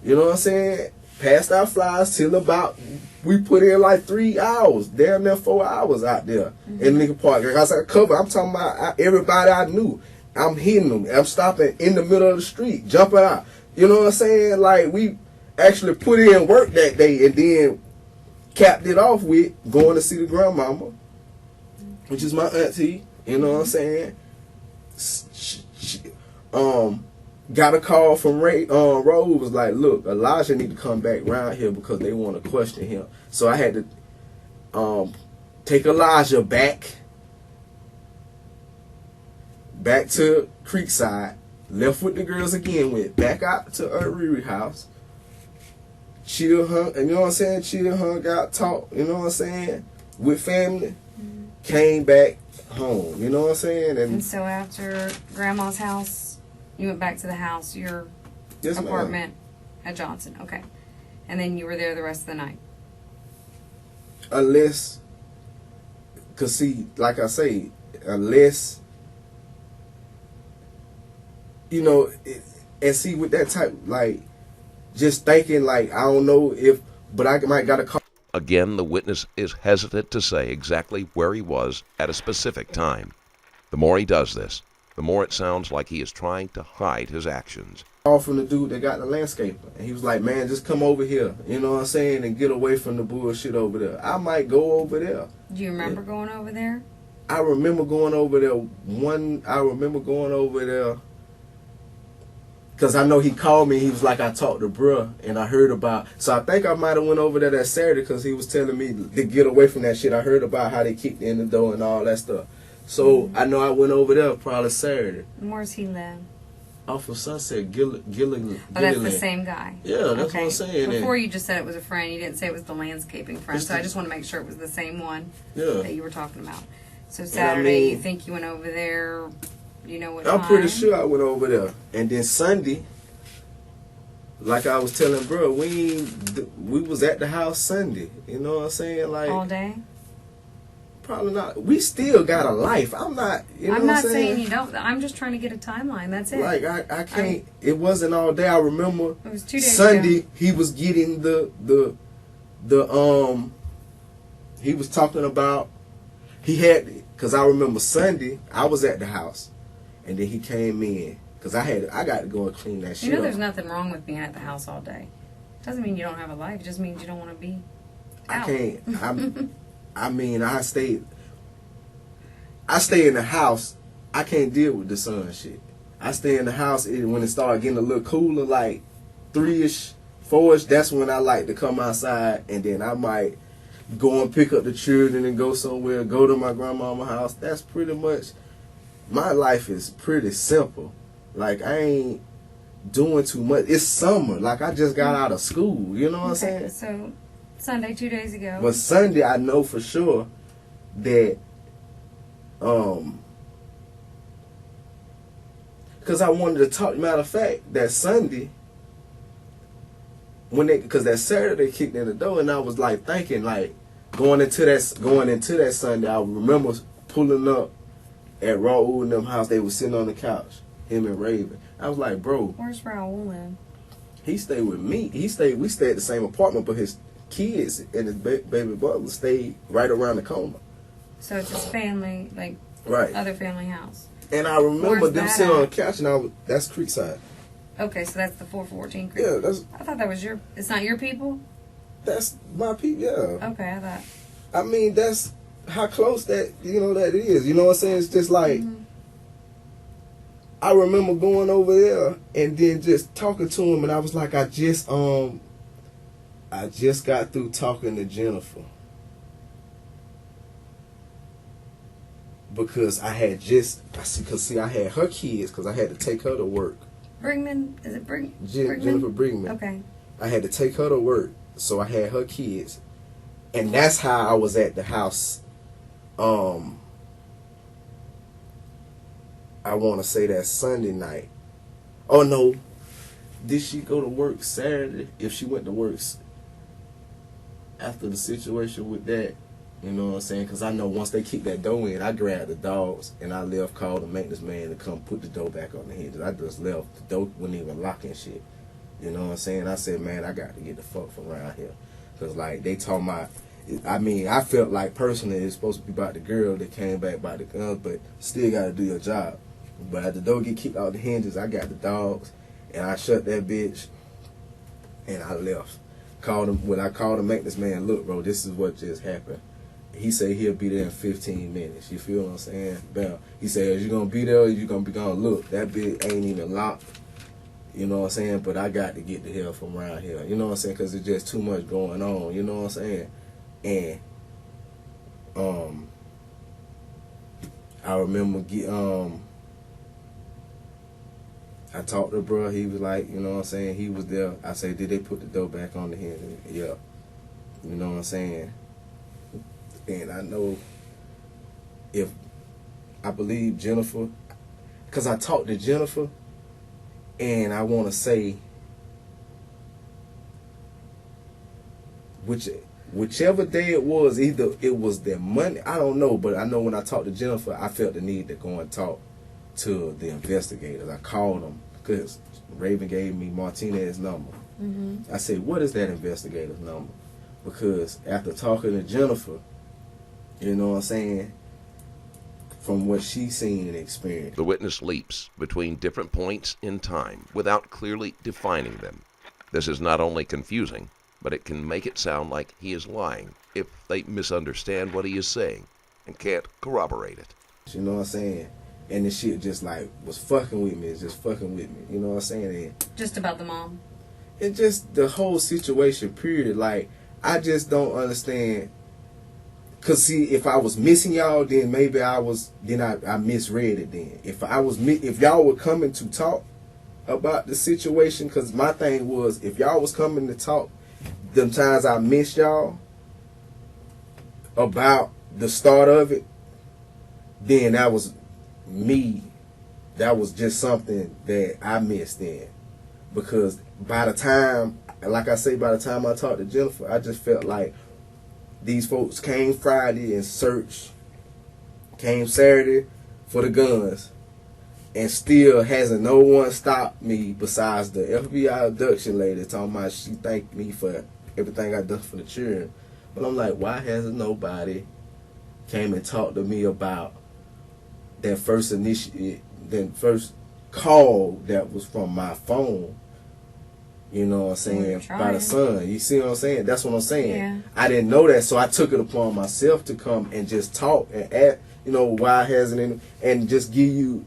you know what I'm saying? Passed out flyers till about, we put in like 3 hours, damn near 4 hours out there in Lincoln Park. Like I said, cover, I'm talking about everybody I knew. I'm hitting them. I'm stopping in the middle of the street, jumping out. You know what I'm saying? Like, we actually put in work that day and then capped it off with going to see the grandmama, which is my auntie. You know what I'm saying? She, got a call from Rose, was like, look, Elijah need to come back around here because they want to question him. So I had to take Elijah back to Creekside, left with the girls again, went back out to Riri house, chill, hung, you know what I'm saying, chill, hung out, talk, you know what I'm saying, with family, came back home, you know what I'm saying? And so after Grandma's house, you went back to the house, your apartment at Johnson. Okay. And then you were there the rest of the night. Unless, because see, like I say, unless, you know, and see with that type, like, just thinking, like, I don't know if, but I might got to call. Again, the witness is hesitant to say exactly where he was at a specific time. The more he does this, the more it sounds like he is trying to hide his actions. Call from the dude that got the landscaper, and he was like, man, just come over here, you know what I'm saying, and get away from the bullshit over there. I might go over there. Do you remember going over there? I remember going over there because I know he called me. He was like, I talked to bruh, and I heard about. So I think I might have went over there that Saturday because he was telling me to get away from that shit. I heard about how they kicked in the door and all that stuff. So I know I went over there probably Saturday. And where's he live? Off of Sunset, Gilligan. Oh, that's the same guy. Yeah, that's what I'm saying. Before you just said it was a friend. You didn't say it was the landscaping friend. So I just want to make sure it was the same one that you were talking about. So Saturday, you think you went over there? You know what time? I'm pretty sure I went over there. And then Sunday, like I was telling bro, we was at the house Sunday. You know what I'm saying? Like all day. Probably not. We still got a life. I'm not. You know I'm not what I'm saying you don't. I'm just trying to get a timeline. That's it. Like I can't. It wasn't all day. I remember. It was 2 days Sunday. ago. He was getting the He was talking about. He had because I remember Sunday I was at the house, and then he came in because I got to go and clean that shit. You know, there's up. nothing wrong with being at the house all day. Doesn't mean you don't have a life. It just means you don't want to be out. I can't. I mean, I stay in the house. I can't deal with the sun shit. I stay in the house when it started getting a little cooler, like 3-ish, 4-ish. That's when I like to come outside, and then I might go and pick up the children and go somewhere, go to my grandmama's house. That's pretty much, my life is pretty simple. Like, I ain't doing too much. It's summer. Like, I just got out of school. You know what I'm saying? So Sunday, 2 days ago. But Sunday, I know for sure that, because I wanted to talk. Matter of fact, that Sunday, because that Saturday kicked in the door, and I was like thinking, like going into that Sunday, I remember pulling up at Raul and them house. They was sitting on the couch, him and Raven. I was like, bro, where's Raul in? He stayed with me. We stayed at the same apartment, but his kids and his baby brother stayed right around the corner. So it's his family, like right, other family house. And I remember them sitting on the couch, and that's Creekside. Okay, so that's the 414 Creek. Yeah, I thought that was it's not your people? That's my people, yeah. Okay, I thought. I mean, that's how close that it is. You know what I'm saying? It's just like, I remember going over there and then just talking to him, and I was like, I just got through talking to Jennifer. Because I had I had her kids, because I had to take her to work. Brigman? Is it Brigman? Jennifer Brigman. Okay. I had to take her to work, so I had her kids. And that's how I was at the house. I want to say that Sunday night. Oh, no. Did she go to work Saturday? If she went to work after the situation with that, you know what I'm saying? Because I know once they kicked that door in, I grabbed the dogs and I left, called the maintenance man to come put the door back on the hinges. I just left. The door wouldn't even lock and shit. You know what I'm saying? I said, man, I got to get the fuck from around here. Because, like, they talking about, I mean, I felt like personally it's supposed to be about the girl that came back by the guns, but still got to do your job. But at the door get kicked out the hinges, I got the dogs and I shut that bitch and I left. When I called the maintenance man, look, bro, this is what just happened. He said he'll be there in 15 minutes. You feel what I'm saying? Bam. He said, is you going to be there or you going to be gone? Look, that bitch ain't even locked. You know what I'm saying? But I got to get the hell from around here. You know what I'm saying? Because there's just too much going on. You know what I'm saying? And I remember I talked to bro. He was like, you know what I'm saying? He was there. I said, did they put the door back on the hinge? Yeah. You know what I'm saying? And I know I believe Jennifer, because I talked to Jennifer, and I want to say, whichever day it was, either it was their Monday, I don't know, but I know when I talked to Jennifer, I felt the need to go and talk to the investigators. I called them because Raven gave me Martinez's number. I said, what is that investigator's number? Because after talking to Jennifer, you know what I'm saying, from what she's seen and experienced. The witness leaps between different points in time without clearly defining them. This is not only confusing, but it can make it sound like he is lying if they misunderstand what he is saying. and can't corroborate it. You know what I'm saying? And the shit just like was fucking with me. It's just fucking with me. You know what I'm saying? And Just about the mom. it's just the whole situation, period. Like, I just don't understand. Cause see, if I was missing y'all, then maybe I misread it. Then if y'all were coming to talk about the situation, cause my thing was, if y'all was coming to talk, them times I missed y'all about the start of it, then that was me. That was just something that I missed then. Because by the time, like I say, by the time I talked to Jennifer, I just felt like these folks came Friday and searched, came Saturday for the guns, and still hasn't no one stopped me besides the FBI abduction lady talking about she thanked me for everything I done for the children. But I'm like, why hasn't nobody came and talked to me about that first call that was from my phone? You know what I'm saying? By the son. You see what I'm saying? That's what I'm saying. Yeah. I didn't know that, so I took it upon myself to come and just talk and ask, why hasn't it, and just give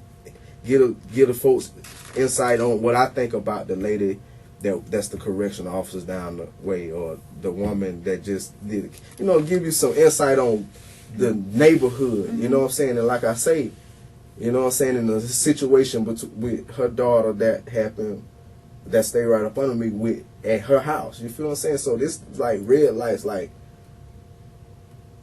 the folks insight on what I think about the lady that's the correctional officers down the way, or the woman that just did it. Give you some insight on the neighborhood. You know what I'm saying? And like I say, you know what I'm saying, in the situation with her daughter that happened, that stay right up under me at her house. You feel what I'm saying? So this like red lights, like,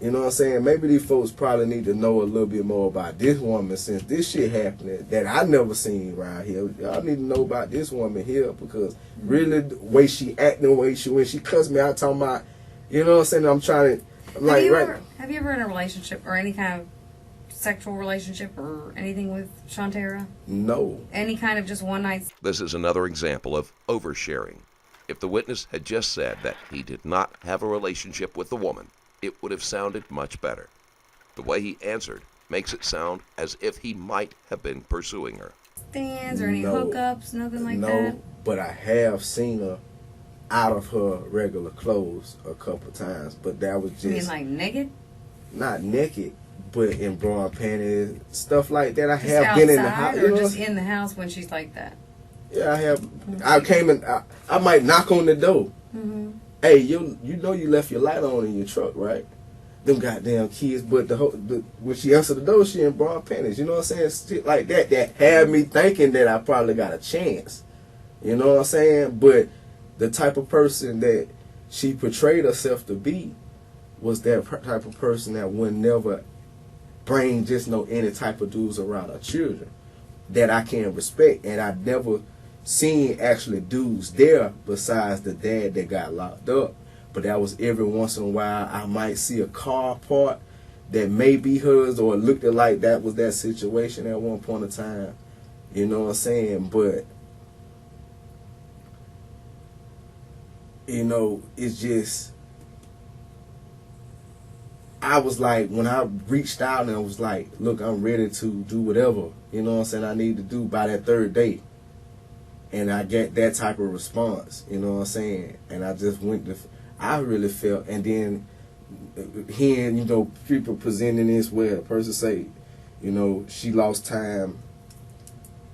you know what I'm saying? Maybe these folks probably need to know a little bit more about this woman, since this shit happening that I never seen around here. Y'all need to know about this woman here, because really the way she acting, the way when she cussed me out talking about, you know what I'm saying? I'm trying to, Have you ever in a relationship or any kind of sexual relationship or anything with Shantara? No. Any kind of just one night? This is another example of oversharing. If the witness had just said that he did not have a relationship with the woman, it would have sounded much better. The way he answered makes it sound as if he might have been pursuing her. Stands or any hookups, nothing like that? No, but I have seen her out of her regular clothes a couple times, but that was just... You mean like naked? Not naked, but in bra and panties, stuff like that. I Just have been in the house. Or just in the house when she's like that? Yeah, I have. I came in, I might knock on the door. Mm-hmm. Hey, you left your light on in your truck, right? Them goddamn kids, but when she answered the door, she in bra and panties. You know what I'm saying? Shit like that had me thinking that I probably got a chance. You know what I'm saying? But the type of person that she portrayed herself to be was that type of person that would never bring just any type of dudes around her children that I can respect. And I've never seen actually dudes there besides the dad that got locked up. But that was every once in a while I might see a car part that may be hers, or it looked like that was that situation at one point in time. You know what I'm saying? But it's just, I was like, when I reached out and I was like, look, I'm ready to do whatever, you know what I'm saying, I need to do by that third day. And I get that type of response, you know what I'm saying? And I just I really felt, and then hearing, people presenting this where a person say, she lost time,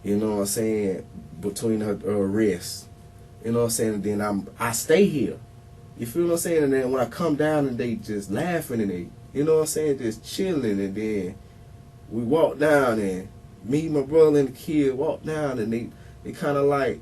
you know what I'm saying, between her arrests, you know what I'm saying, and then I stay here. You feel what I'm saying? And then when I come down and they just laughing and they, you know what I'm saying, just chilling, and then we walk down and me, my brother, and the kid walk down, and they kind of like,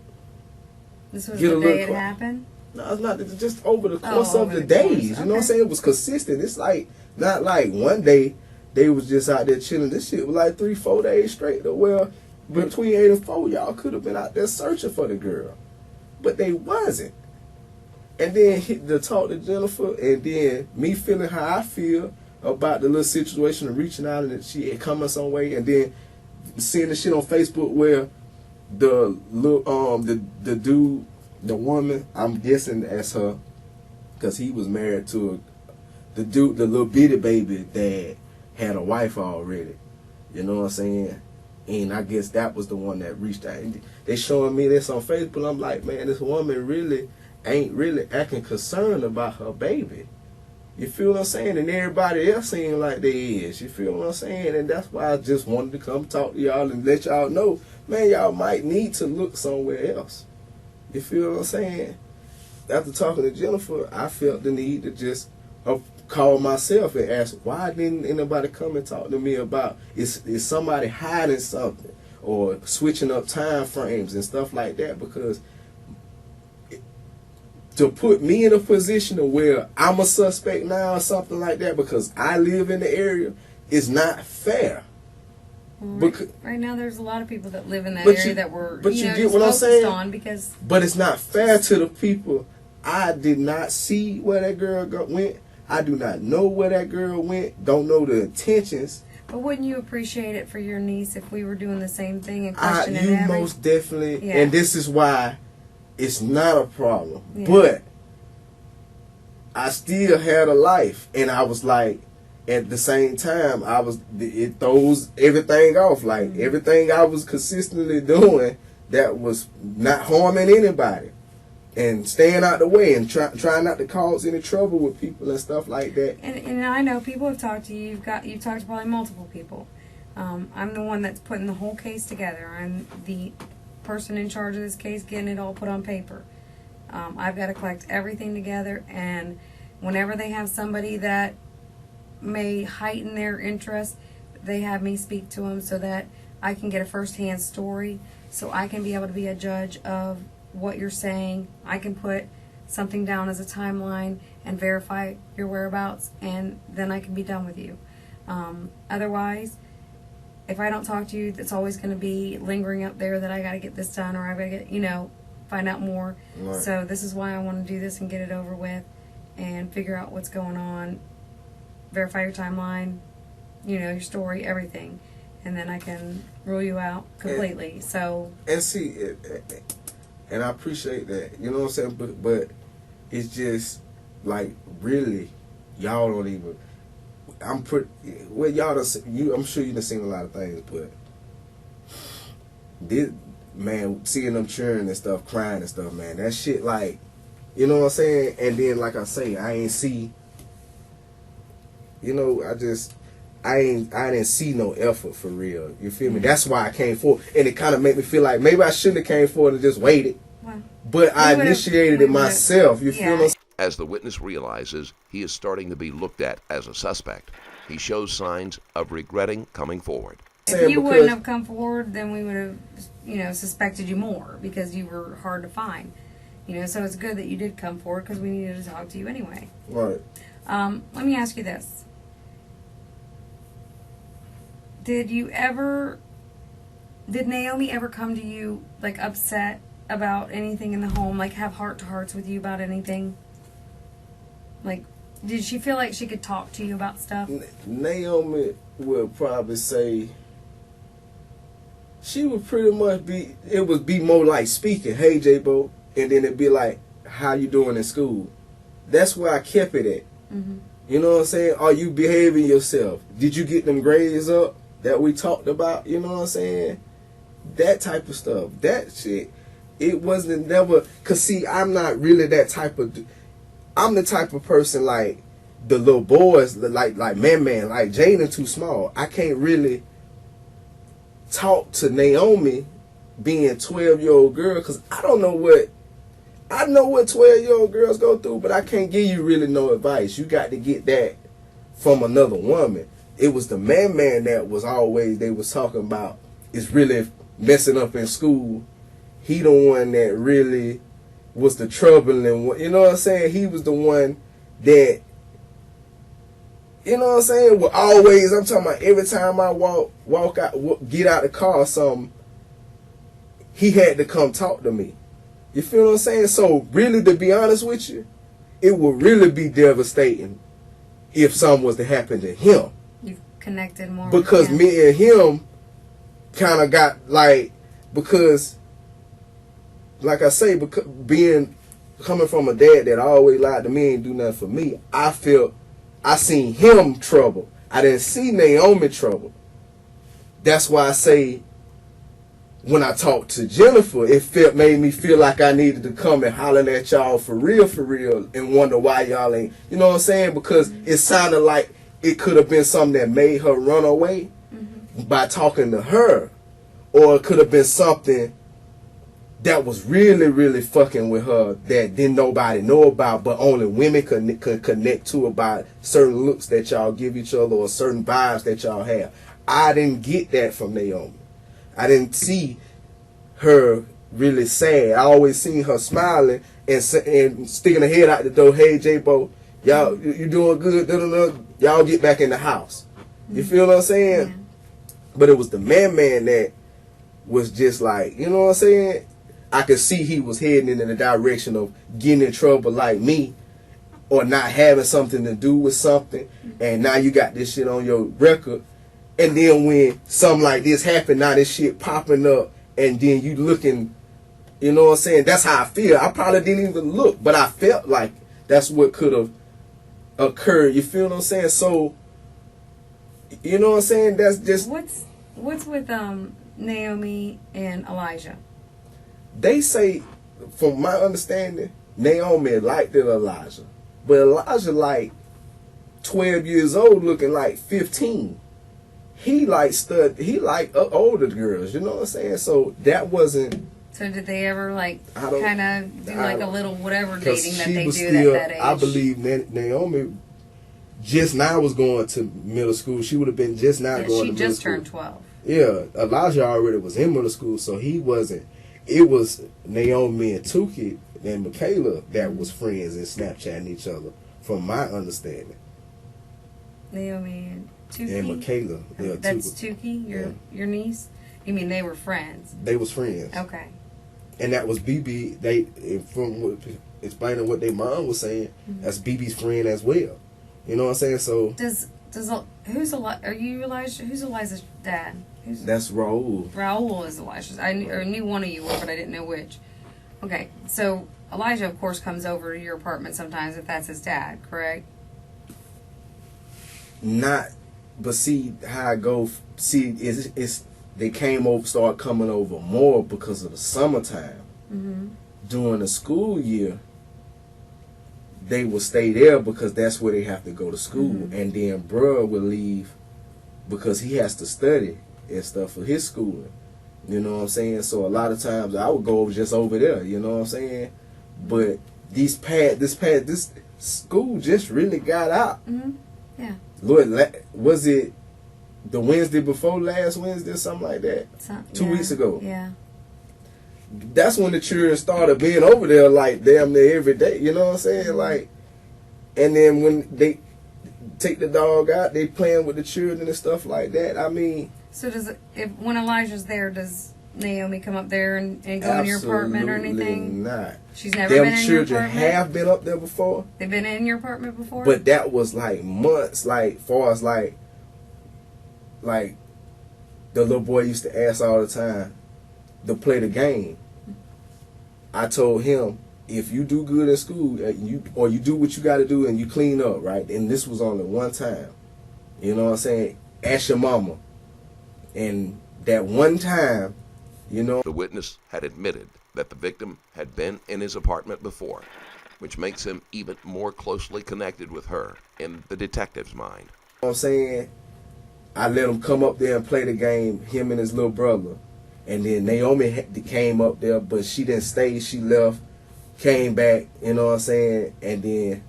this was the day it happened? No, it's not. It's just over the course of the days. You know what I'm saying? It was consistent. It's like, not like one day they was just out there chilling. This shit was like 3-4 days straight. Well, between 8 and 4, y'all could have been out there searching for the girl. But they wasn't. And then to talk to Jennifer, and then me feeling how I feel about the little situation of reaching out and she had come some way, and then seeing the shit on Facebook where the little the dude, the woman, I'm guessing that's her, because he was married to the dude, the little bitty baby dad had a wife already. You know what I'm saying? And I guess that was the one that reached out. And they showing me this on Facebook. I'm like, man, this woman really ain't really acting concerned about her baby. You feel what I'm saying? And everybody else seem like they is. You feel what I'm saying? And that's why I just wanted to come talk to y'all and let y'all know, man, y'all might need to look somewhere else. You feel what I'm saying? After talking to Jennifer, I felt the need to just call myself and ask, why didn't anybody come and talk to me about, is somebody hiding something or switching up time frames and stuff like that? Because to put me in a position of where I'm a suspect now or something like that because I live in the area is not fair. Right now, there's a lot of people that live in that area that were, but you get what I'm saying? On because. But it's not fair to the people. I did not see where that girl went. I do not know where that girl went. Don't know the intentions. But wouldn't you appreciate it for your niece if we were doing the same thing and questioning You most definitely. Yeah. And this is why it's not a problem. Yeah. But I still had a life, and I was like, at the same time, it throws everything off. Like, everything I was consistently doing that was not harming anybody and staying out the way and trying not to cause any trouble with people and stuff like that. And I know people have talked to you. You've talked to probably multiple people. I'm the one that's putting the whole case together. I'm the person in charge of this case, getting it all put on paper. I've got to collect everything together, and whenever they have somebody that may heighten their interest, they have me speak to them so that I can get a first-hand story, so I can be able to be a judge of what you're saying. I can put something down as a timeline and verify your whereabouts, and then I can be done with you. Otherwise, if I don't talk to you, it's always going to be lingering up there that I got to get this done, or I got to get, find out more. Right. So this is why I want to do this and get it over with and figure out what's going on, verify your timeline, your story, everything, and then I can rule you out completely. And see, and I appreciate that, you know what I'm saying, but it's just like, really, y'all don't even, I'm sure you done seen a lot of things, but this, man, seeing them cheering and stuff, crying and stuff, man, that shit, like, you know what I'm saying? And then, like I say, I ain't see, I didn't see no effort for real. You feel me? That's why I came forward. And it kind of made me feel like maybe I shouldn't have came forward and just waited. Well, but I initiated it myself. You feel me? As the witness realizes he is starting to be looked at as a suspect, he shows signs of regretting coming forward. If you wouldn't have come forward, then we would have, suspected you more because you were hard to find. So it's good that you did come forward because we needed to talk to you anyway. Right. Let me ask you this. Did Naomi ever come to you, like, upset about anything in the home, like have heart-to-hearts with you about anything? Like, did she feel like she could talk to you about stuff? Naomi would probably say, she would pretty much be more like speaking, hey, J-Bo, and then it'd be like, how you doing in school? That's where I kept it at. Mm-hmm. You know what I'm saying? Are you behaving yourself? Did you get them grades up that we talked about? You know what I'm saying? That type of stuff. That shit. It wasn't never... Because, see, I'm not really that type of... I'm the type of person like the little boys, like man, like Jaden too small. I can't really talk to Naomi being 12-year-old girl because I don't know what... I know what 12-year-old girls go through, but I can't give you really no advice. You got to get that from another woman. It was the man that was always, they was talking about, is really messing up in school. He the one that really was the troubling one. You know what I'm saying? He was the one that, you know what I'm saying? Well, always, I'm talking about every time I walk out, get out the car or something, he had to come talk to me. You feel what I'm saying? So really, to be honest with you, it would really be devastating if something was to happen to him. You've connected more because with him. Me and him kind of got like, because like I say, because coming from a dad that always lied to me and do nothing for me, I seen him trouble. I didn't see Naomi trouble. That's why I say when I talked to Jennifer, made me feel like I needed to come and holler at y'all for real, and wonder why y'all ain't, you know what I'm saying? Because it sounded like it could have been something that made her run away by talking to her, or it could have been something that was really fucking with her that didn't nobody know about, but only women could connect to, about certain looks that y'all give each other or certain vibes that y'all have. I didn't get that from Naomi. I didn't see her really sad. I always seen her smiling and sticking her head out the door. Hey, J-Bo, y'all, you doing good? Y'all get back in the house. You feel what I'm saying? Yeah. But it was the man that was just like, you know what I'm saying? I could see he was heading in the direction of getting in trouble like me, or not having something to do with something, and now you got this shit on your record. And then when something like this happened, now this shit popping up, and then you looking, you know what I'm saying? That's how I feel. I probably didn't even look, but I felt like that's what could have occurred. You feel what I'm saying? So, you know what I'm saying? That's just... What's with Naomi and Elijah? They say, from my understanding, Naomi liked Elijah. But Elijah like 12 years old, looking like 15. He liked older girls, you know what I'm saying? So that wasn't... So did they ever kind of do like a little whatever dating that they do at that age? I believe Naomi just now was going to middle school. She would have been just now going to middle school. She just turned 12. Yeah, Elijah already was in middle school, so he wasn't. It was Naomi and Tukey and Michaela that was friends and Snapchatting each other, from my understanding. Naomi and Tukey? And Michaela. Yeah, that's Tukey, your niece? You mean they were friends? They was friends. Okay. And that was BB. From explaining what their mom was saying, that's BB's friend as well. You know what I'm saying? So who's Elijah's dad? That's Raul. Raul is Elijah's. I knew one of you were, but I didn't know which. Okay, so Elijah, of course, comes over to your apartment sometimes if that's his dad, correct? Not, but see how I go. See, it's they start coming over more because of the summertime. During the school year, they will stay there because that's where they have to go to school, and then bruh will leave because he has to study and stuff for his schooling. You know what I'm saying? So a lot of times I would go just over there, you know what I'm saying? But this school just really got out. Yeah. Lord, was it the Wednesday before last Wednesday or something like that? 2 weeks ago. Yeah. That's when the children started being over there like damn near every day, you know what I'm saying? Like, and then when they take the dog out, they playing with the children and stuff like that. I mean, so when Elijah's there, does Naomi come up there and go in your apartment or anything? Not. She's never been in your apartment? Them children have been up there before. They've been in your apartment before? But that was like months, like far as like the little boy used to ask all the time to play the game. I told him, if you do good in school, you do what you got to do and you clean up, right? And this was only one time. You know what I'm saying? Ask your mama. And that one time, you know. The witness had admitted that the victim had been in his apartment before, which makes him even more closely connected with her in the detective's mind. You know what I'm saying? I let him come up there and play the game, him and his little brother. And then Naomi came up there, but she didn't stay. She left, came back, you know what I'm saying? And then...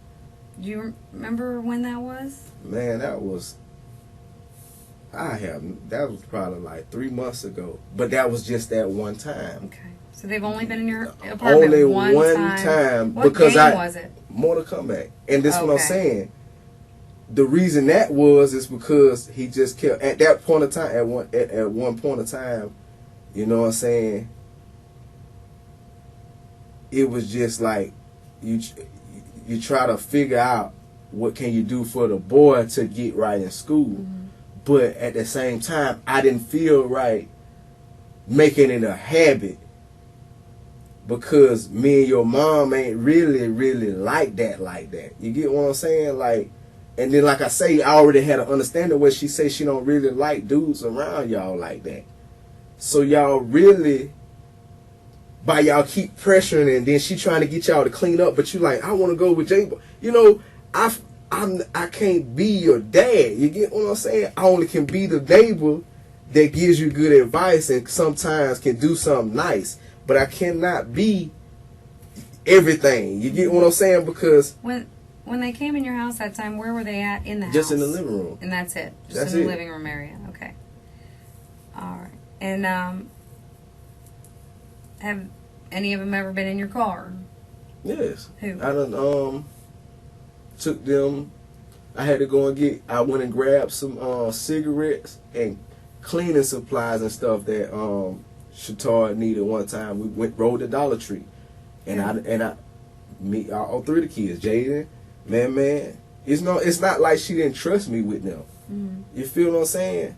Do you remember when that was? Man, that was probably like 3 months ago. But that was just that one time. Okay. So they've only been in your apartment only one time. What because game was it? Mortal Kombat. And this is what I'm saying. The reason that was is because he just kept at that point of time, at one point of time, you know what I'm saying? It was just like you try to figure out what can you do for the boy to get right in school. But at the same time, I didn't feel right making it a habit because me and your mom ain't really like that. You get what I'm saying? Like, and then like I say, I already had an understanding where she say she don't really like dudes around y'all like that. So y'all really, by y'all keep pressuring, and then she trying to get y'all to clean up, but you like, I want to go with J-Bo. You know, I can't be your dad. You get what I'm saying? I only can be the neighbor that gives you good advice and sometimes can do something nice. But I cannot be everything. You get what I'm saying? Because when they came in your house that time, where were they at in the house? Just in the living room. And that's it? Just That's in the it. living room area. Okay. All right. And have any of them ever been in your car? Yes. Who? I done took them. I had to go and get. I went and grabbed some cigarettes and cleaning supplies and stuff that Shatar needed one time. We rode the Dollar Tree, and all three of the kids, Jaden, man. It's not like she didn't trust me with them. Mm-hmm. You feel what I'm saying?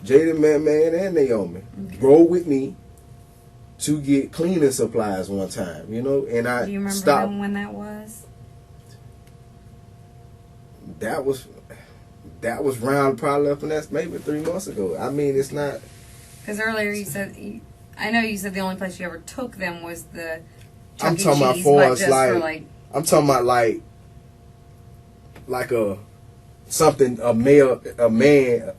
Jaden, man, and Naomi rode with me to get cleaning supplies one time, you know, and I Do you remember stopped. when that was? That was round probably up, and that's maybe 3 months ago. I mean, it's not. Because earlier you said, I know you said the only place you ever took them was the Chuck I'm E. talking about Cheese, for but us, just for like I'm talking about like a man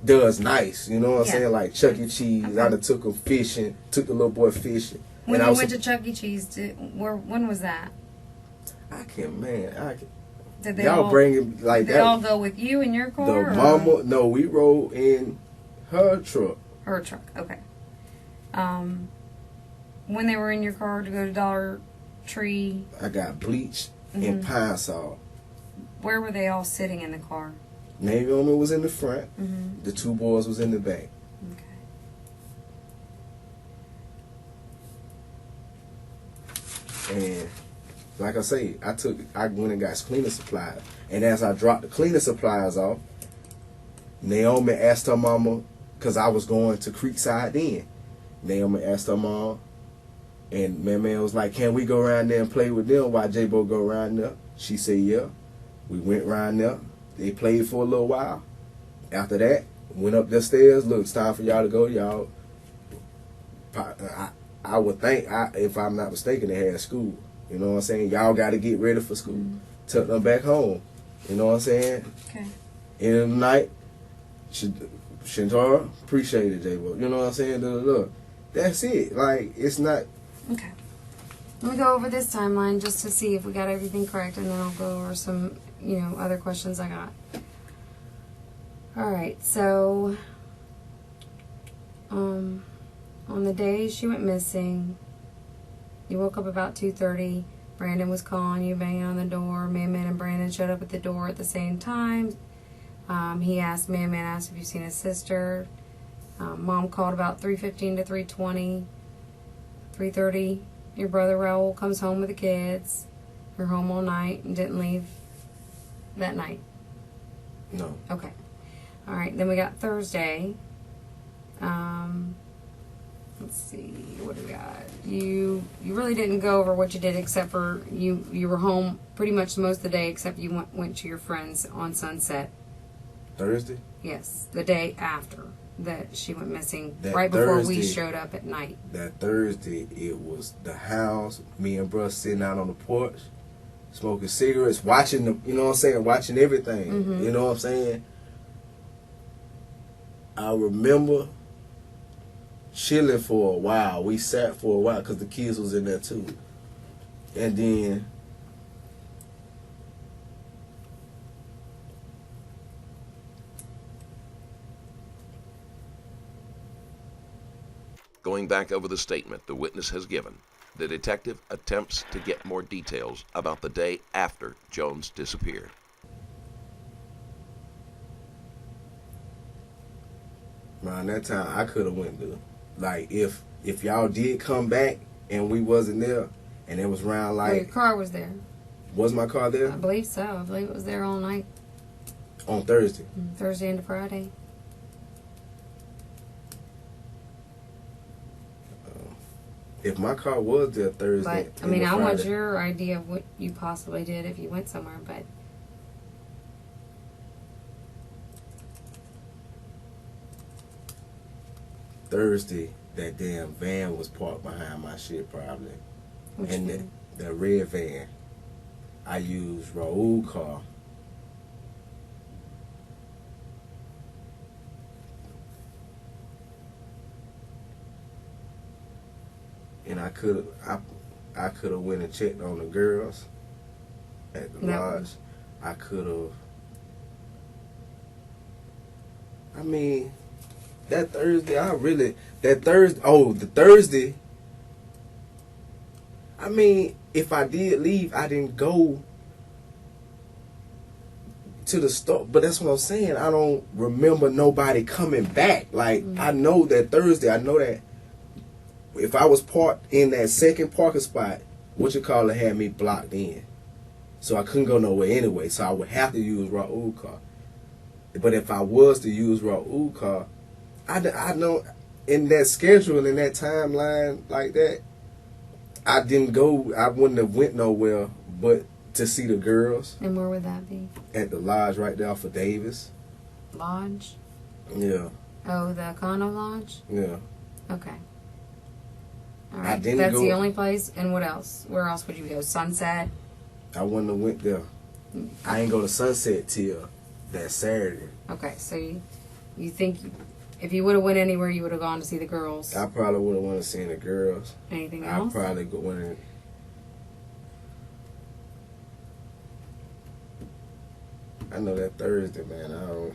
does nice. You know what I'm Yeah. saying? Like Chuck E. Cheese. Okay. I done took him fishing, took the little boy fishing. when and you I went to Chuck E. Cheese. When was that? Did they y'all all bring him like Did that. they all go with you in your car? The or mama, no, we rode in her truck. her truck. Okay. When they were in your car to go to Dollar Tree, I got bleach and pine saw. where were they all sitting in the car? Naomi was in the front. Mm-hmm. The two boys was in the back. Okay. And like I say, I went and got cleaning supplies. And as I dropped the cleaning supplies off, Naomi asked her mama, because I was going to Creekside then. Naomi asked her mom, and man was like, can we go around there and play with them while J-Bo go around there? She said, yeah. We went around there. They played for a little while. After that, went up the stairs. Look, it's time for y'all to go. Y'all, I would think, if I'm not mistaken, they had school. You know what I'm saying? Y'all got to get ready for school. Mm-hmm. Took them back home. You know what I'm saying? Okay. End of the night, Shantara appreciated J-Bo. You know what I'm saying? Look, that's it. Like, it's not. Okay. Let me go over this timeline just to see if we got everything correct, and then I'll go over some, other questions I got. All right. So, on the day she went missing, you woke up about 2:30. Brandon was calling you, banging on the door. Man and Brandon showed up at the door at the same time. Man asked if you've seen his sister. Mom called about 3:15 to 3:20. 3:30, your brother Raul comes home with the kids. You're home all night and didn't leave that night. No. Okay. All right. Then we got Thursday. Let's see. What do we got? You really didn't go over what you did except for you were home pretty much most of the day except you went to your friends on Sunset. Thursday? Yes, the day after that she went missing, That right before we Thursday. showed up at night. That Thursday, it was the house, me and bruh sitting out on the porch, smoking cigarettes, watching watching everything. Mm-hmm. You know what I'm saying? I remember chilling for a while. We sat for a while because the kids was in there too. And then Going back over the statement the witness has given, the detective attempts to get more details about the day after Jones disappeared. around that time, I could have went to, like, if y'all did come back and we wasn't there, and it was around Well, your like, car was there. was my car there I believe so. I believe it was there all night, on Thursday? Thursday into Friday. If my car was there Thursday, But I mean, I and want Friday, your idea of what you possibly did if you went somewhere. But Thursday, that damn van was parked behind my shit probably. Which And van? the red van. I used Raul's car. And I could have went and checked on the girls at the No. lodge. I could have. I mean, that Thursday, the Thursday. I mean, if I did leave, I didn't go to the store. But that's what I'm saying. I don't remember nobody coming back. Like, I know that Thursday, I know that if I was parked in that second parking spot, had me blocked in. So I couldn't go nowhere anyway. So I would have to use Raul's car. But if I was to use Raul's car, I know in that schedule, in that timeline like that, I wouldn't have went nowhere but to see the girls. And where would that be? At the lodge right there for Davis. Lodge? Yeah. Oh, the condo lodge? Yeah. Okay. All I right. didn't That's go- the only place. And what else? Where else would you go? Sunset? I wouldn't have went there. I ain't go to Sunset till that Saturday. Okay, so you think if you would have went anywhere, you would have gone to see the girls? I probably would have wanted to see the girls. Anything I else? probably went. I know that Thursday, man. All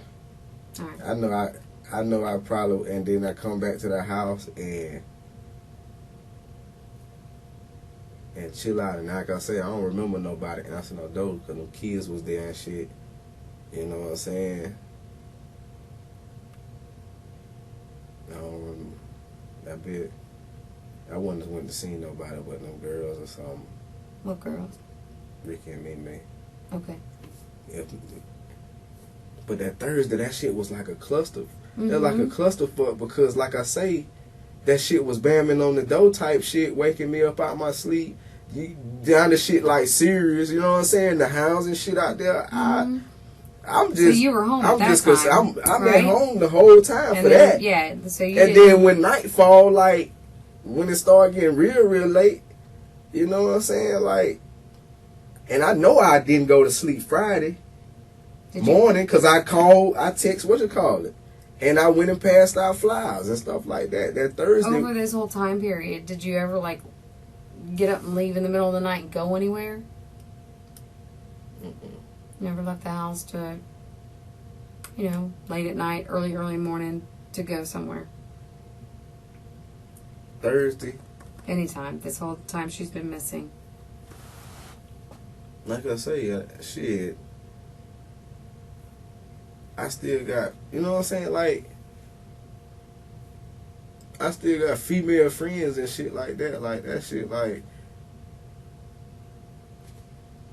right. I know I probably, and then I come back to the house and chill out. And like I say, I don't remember nobody answering no door because them kids was there and shit. You know what I'm saying? I don't remember that bit. I wouldn't have went to see nobody but them girls or something. What girls? Ricky and Mimi. Okay. But that Thursday, that shit was like a cluster. It was like a clusterfuck because, like I say, that shit was bamming on the door type shit, waking me up out my sleep. Down the shit like serious, you know what I'm saying? The hounds and shit out there. I'm just. So you were home at that time, I'm right? at home the whole time And for then, that. yeah. So you And then when nightfall, like when it started getting real late, you know what I'm saying? Like, and I know I didn't go to sleep Friday morning because I text and I went and passed out flowers and stuff like that. That Thursday. Over this whole time period, did you ever like get up and leave in the middle of the night and go anywhere? Never left the house to, late at night, early morning to go somewhere. Thursday. Anytime. This whole time she's been missing. Like I say, shit. I still got, you know what I'm saying? Like, I still got female friends and shit like that. Like, that shit, like,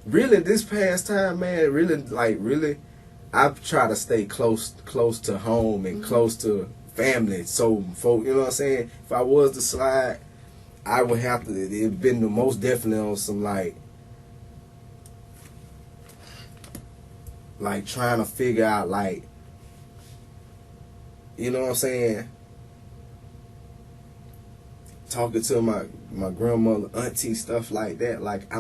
really, this past time, man, really, I've tried to stay close to home and close to family. So, folk, you know what I'm saying? If I was to slide, I would have to, it'd been the most definitely on some, like trying to figure out, like, you know what I'm saying? Talking to my grandmother, auntie, stuff like that. Like, I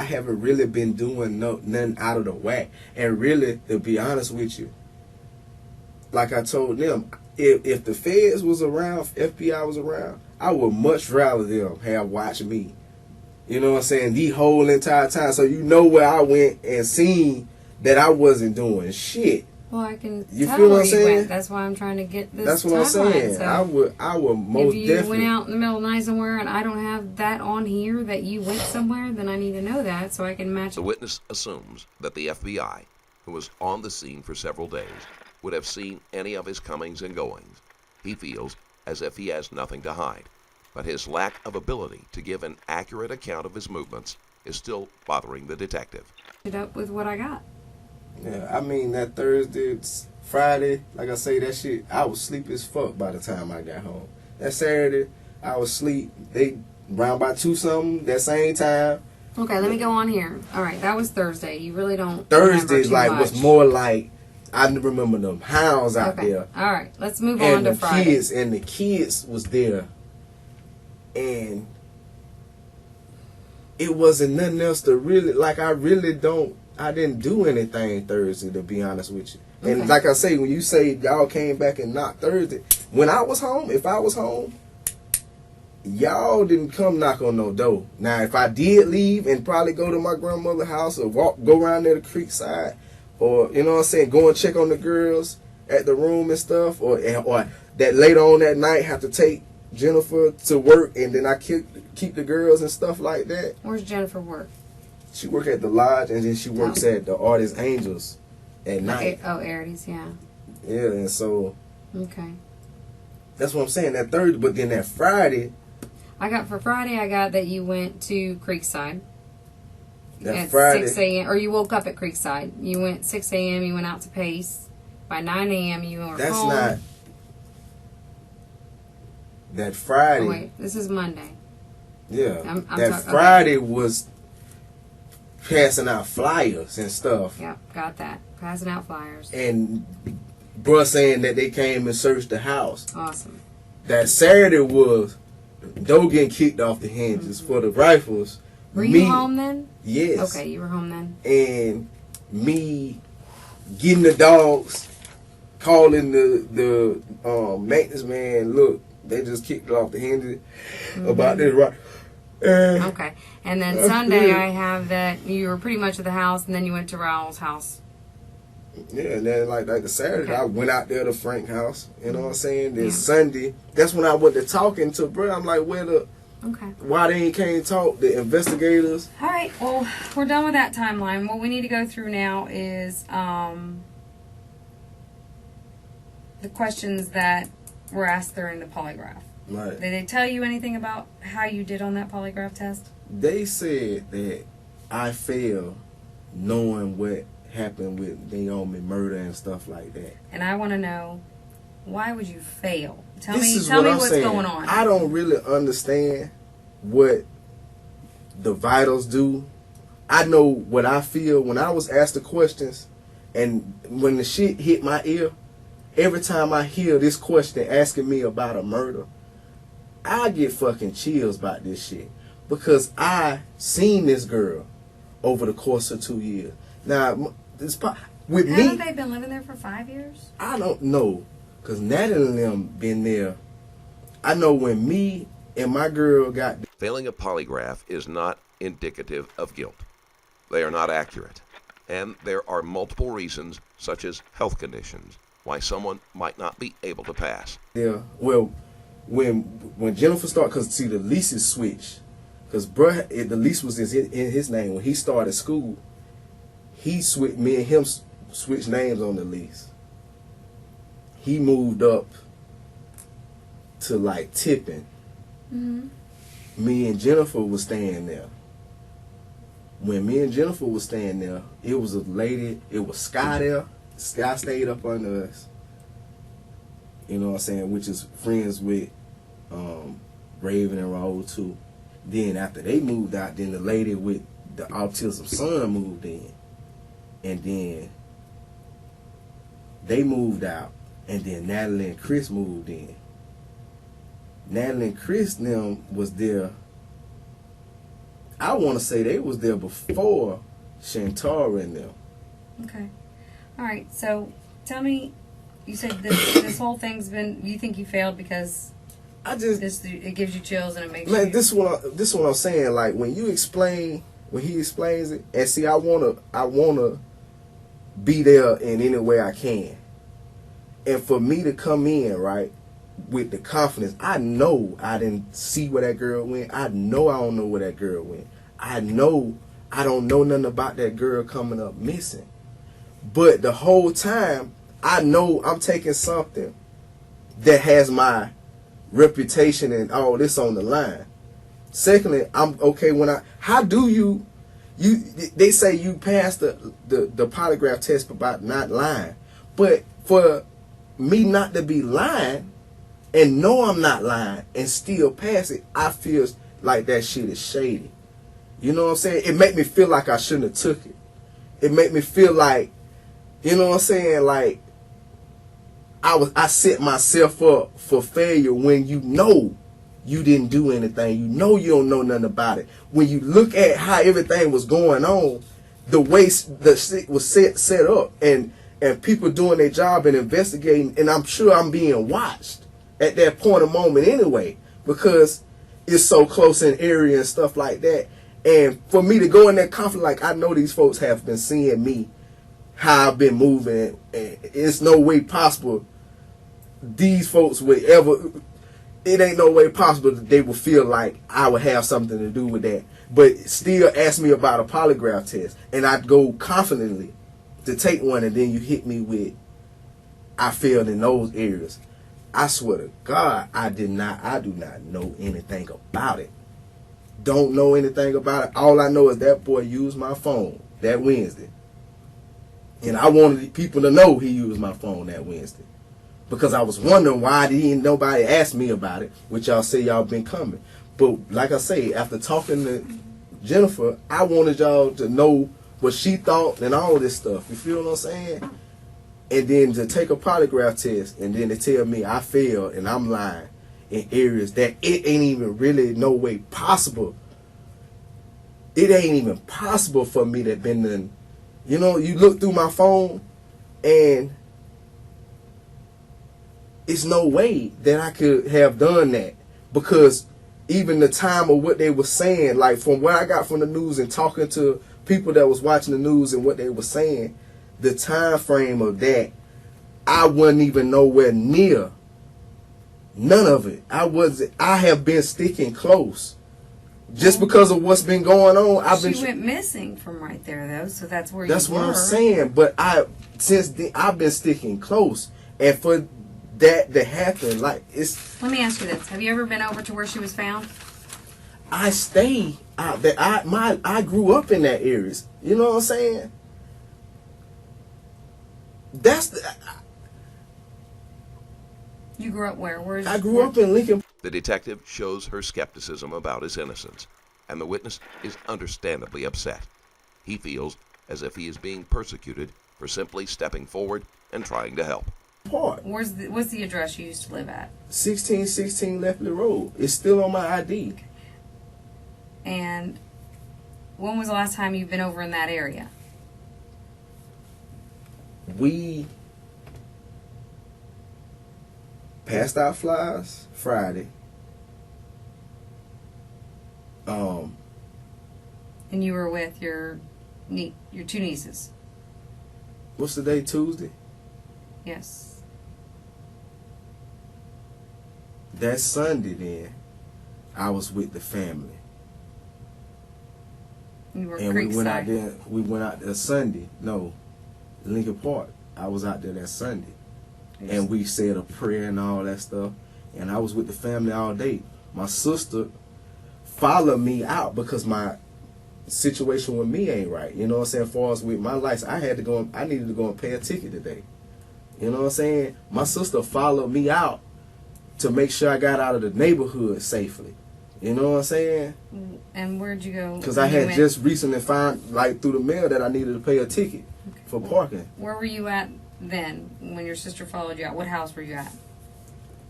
haven't really been doing nothing out of the whack. And really, to be honest with you, like I told them, if the feds was around, if FBI was around, I would much rather them have watched me. You know what I'm saying? The whole entire time. So you know where I went and seen that I wasn't doing shit. Well, I can You tell feel what where I'm you saying? went. That's why I'm trying to get this That's what I'm timeline. saying. So I would most if you definitely. went out in the middle of the night somewhere and I don't have that on here that you went somewhere, then I need to know that so I can match. The witness assumes that the FBI, who was on the scene for several days, would have seen any of his comings and goings. He feels as if he has nothing to hide, but his lack of ability to give an accurate account of his movements is still bothering the detective. It up with what I got. Yeah, I mean, that Thursday, Friday, like I say, that shit, I was sleepy as fuck by the time I got home. That Saturday, I was asleep. They round by 2-something, that same time. Okay, let me go on here. All right, that was Thursday. You really don't. Thursdays, remember too was much. more like, I remember them hounds out there. All right, let's move And on to the Friday. kids was there, and it wasn't nothing else to really, like, I didn't do anything Thursday, to be honest with you. And Okay. like I say, when you say y'all came back and knocked Thursday, when I was home, if I was home, y'all didn't come knock on no door. Now, if I did leave and probably go to my grandmother's house or go around there to the creek side, or, you know what I'm saying, go and check on the girls at the room and stuff, or that later on that night have to take Jennifer to work, and then I keep the girls and stuff like that. Where's Jennifer work? She work at the lodge, and then she works at the Artist Angels at night. Arides, yeah. Yeah, and so Okay. that's what I'm saying. That Thursday, but then that Friday, For Friday, I got that you went to Creekside. At Friday, 6 a.m. Or you woke up at Creekside. You went 6 a.m. You went out to Pace. By 9 a.m. you were that's home. not that Friday. Oh, wait, this is Monday. Yeah, I'm that Friday was passing out flyers and stuff, Yep, got that. Passing out flyers. and bruh saying that they came and searched the house. Awesome. That Saturday was door getting kicked off the hinges for the rifles. Were you home then? Yes. Okay, you were home then. And me getting the dogs, calling the maintenance man, look, they just kicked it off the hinges about this right. Okay. And then That's Sunday, good. I have that you were pretty much at the house, and then you went to Raoul's house. Yeah, and then like the Saturday, Okay. I went out there to Frank's house. You know what I'm saying? Then Yeah. Sunday, that's when I went to talking to bro. I'm like, Okay. why they ain't came talk? The investigators. All right. Well, we're done with that timeline. What we need to go through now is the questions that were asked during the polygraph. Right. Did they tell you anything about how you did on that polygraph test? They said that I failed knowing what happened with Naomi murder and stuff like that. And I want to know, why would you fail? Tell This me is what I'm what's saying. going on. I don't really understand what the vitals do. I know what I feel when I was asked the questions, and when the shit hit my ear, every time I hear this question asking me about a murder, I get fucking chills about this shit. Because I seen this girl over the course of 2 years. Now, with me, Haven't they been living there for 5 years? I don't know. Because Natalie and them been there. I know when me and my girl got... Failing a polygraph is not indicative of guilt. They are not accurate. And there are multiple reasons, such as health conditions, why someone might not be able to pass. Yeah, well, when Jennifer started... Because, see, the leases switched. Because the lease was in his name. When he started school, me and him switched names on the lease. He moved up to like Tippin. Mm-hmm. Me and Jennifer was staying there. When me and Jennifer was staying there, it was a lady, it was Sky there. Sky stayed up under us. You know what I'm saying? Which is friends with Raven and Raoul too. Then after they moved out, then the lady with the autism son moved in. And then they moved out. And then Natalie and Chris moved in. Natalie and Chris them was there. I want to say they was there before Shantara and them. Okay. All right. So tell me, you said this whole thing's been. You think you failed because it gives you chills and it makes Man, you. this is what I'm saying. Like when he explains it, and see, I wanna be there in any way I can, and for me to come in right with the confidence, I know I didn't see where that girl went. I know I don't know where that girl went. I know I don't know nothing about that girl coming up missing. But the whole time, I know I'm taking something that has my reputation and all this on the line. Secondly, I'm okay how do you they say you passed the polygraph test about not lying. But for me not to be lying and know I'm not lying and still pass it, I feel like that shit is shady. You know what I'm saying? It make me feel like I shouldn't have took it. It make me feel like You know what I'm saying? Like, I set myself up for failure when you know you didn't do anything. You know you don't know nothing about it. When you look at how everything was going on, the way the shit was set up, and people doing their job and investigating, and I'm sure I'm being watched at that point of moment anyway, because it's so close in area and stuff like that. And for me to go in that conflict, like, I know these folks have been seeing me, how I've been moving, and it's no way possible these folks would ever, it ain't no way possible that they would feel like I would have something to do with that. But still ask me about a polygraph test, and I'd go confidently to take one, and then you hit me with, I failed in those areas. I swear to God, I do not know anything about it. Don't know anything about it. All I know is that boy used my phone that Wednesday. And I wanted people to know he used my phone that Wednesday. Because I was wondering why didn't nobody ask me about it, which y'all say y'all been coming. But like I say, after talking to Jennifer, I wanted y'all to know what she thought and all this stuff. You feel what I'm saying? And then to take a polygraph test, and then to tell me I failed and I'm lying in areas that it ain't even really no way possible. It ain't even possible for me to been in. You know, you look through my phone, and it's no way that I could have done that, because even the time of what they were saying, like from what I got from the news and talking to people that was watching the news and what they were saying, the time frame of that, I wasn't even nowhere near none of it. I have been sticking close. Just because of what's been going on, She went missing from right there, though, so that's where you were. That's what I'm saying. But since then, I've been sticking close, and for that to happen, like, it's. Let me ask you this: have you ever been over to where she was found? I stay out there. I grew up in that area. You know what I'm saying? You grew up where? I grew up in Lincoln. The detective shows her skepticism about his innocence, and the witness is understandably upset. He feels as if he is being persecuted for simply stepping forward and trying to help. What's the address you used to live at? 1616 Leftley Road. It's still on my ID. And when was the last time you've been over in that area? We passed out flyers Friday. And you were with your two nieces. What's the day? Tuesday? Yes. That Sunday then, I was with the family. You were and Creekside. we went out there Sunday. No, Lincoln Park. I was out there that Sunday. Yes. And we said a prayer and all that stuff. And I was with the family all day. My sister followed me out because my situation with me ain't right. You know what I'm saying? As far as with my license, I needed to go and pay a ticket today. You know what I'm saying? My sister followed me out to make sure I got out of the neighborhood safely. You know what I'm saying? And where'd you go? Because I had just recently found, like, through the mail that I needed to pay a ticket for parking. Where were you at then when your sister followed you out? What house were you at?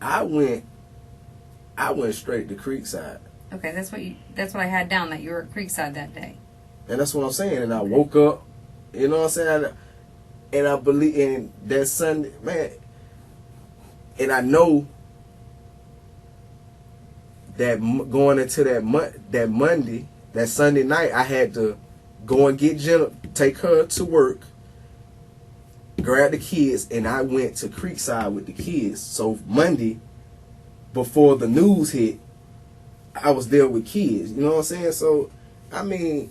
I went straight to Creekside. Okay, that's what I had down, that you were at Creekside that day. And that's what I'm saying. And I woke up, you know what I'm saying? And I believe in that Sunday, man. And I know that going into that Monday, that Sunday night, I had to go and get Jenna, take her to work, grab the kids, and I went to Creekside with the kids. So Monday, before the news hit, I was there with kids. You know what I'm saying? So, I mean,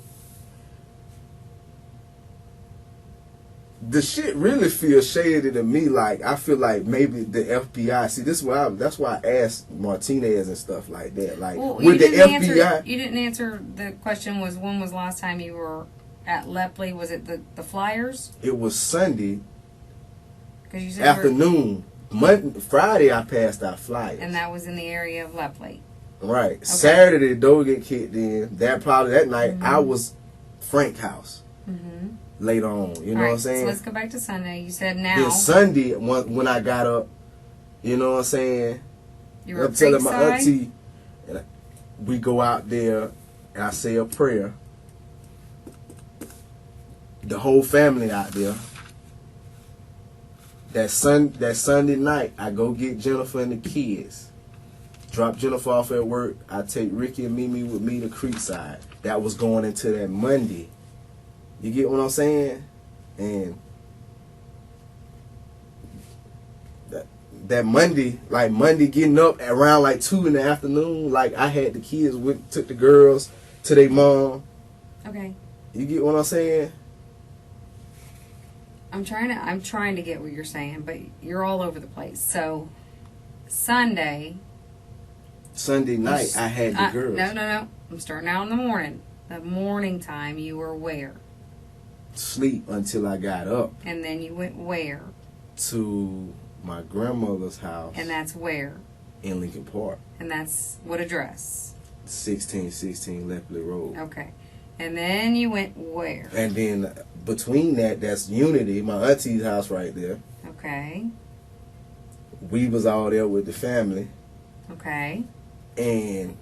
the shit really feels shady to me. Like, I feel like maybe the FBI. See, that's why I asked Martinez and stuff like that. Like, with the FBI, you didn't answer the question. Was when was the last time you were at Lepley? Was it the Flyers? It was Sunday 'Cause you said afternoon. Friday I passed out flyers, and that was in the area of Lepley. Right. Okay. Saturday the door get kicked in. That night I was Frank house. Mm-hmm. later on. You know what I'm saying? So let's go back to Sunday. You said now. Then Sunday, when I got up, you know what I'm saying? You were I'm telling my Creekside? auntie, and we go out there, and I say a prayer. The whole family out there. That Sunday night, I go get Jennifer and the kids. Drop Jennifer off at work. I take Ricky and Mimi with me to Creekside. That was going into that Monday. You get what I'm saying? And that Monday, like Monday getting up around like 2 in the afternoon, like I had the kids took the girls to their mom. Okay. You get what I'm saying? I'm trying to get what you're saying, but you're all over the place. So Sunday night, I had the girls. No. I'm starting out in the morning. The morning time, you were where? Sleep until I got up. And then you went where? To my grandmother's house. And that's where? In Lincoln Park. And that's what address? 1616 Lepley Road. Okay. And then you went where? And then between that's Unity, my auntie's house right there. Okay. We was all there with the family. Okay. And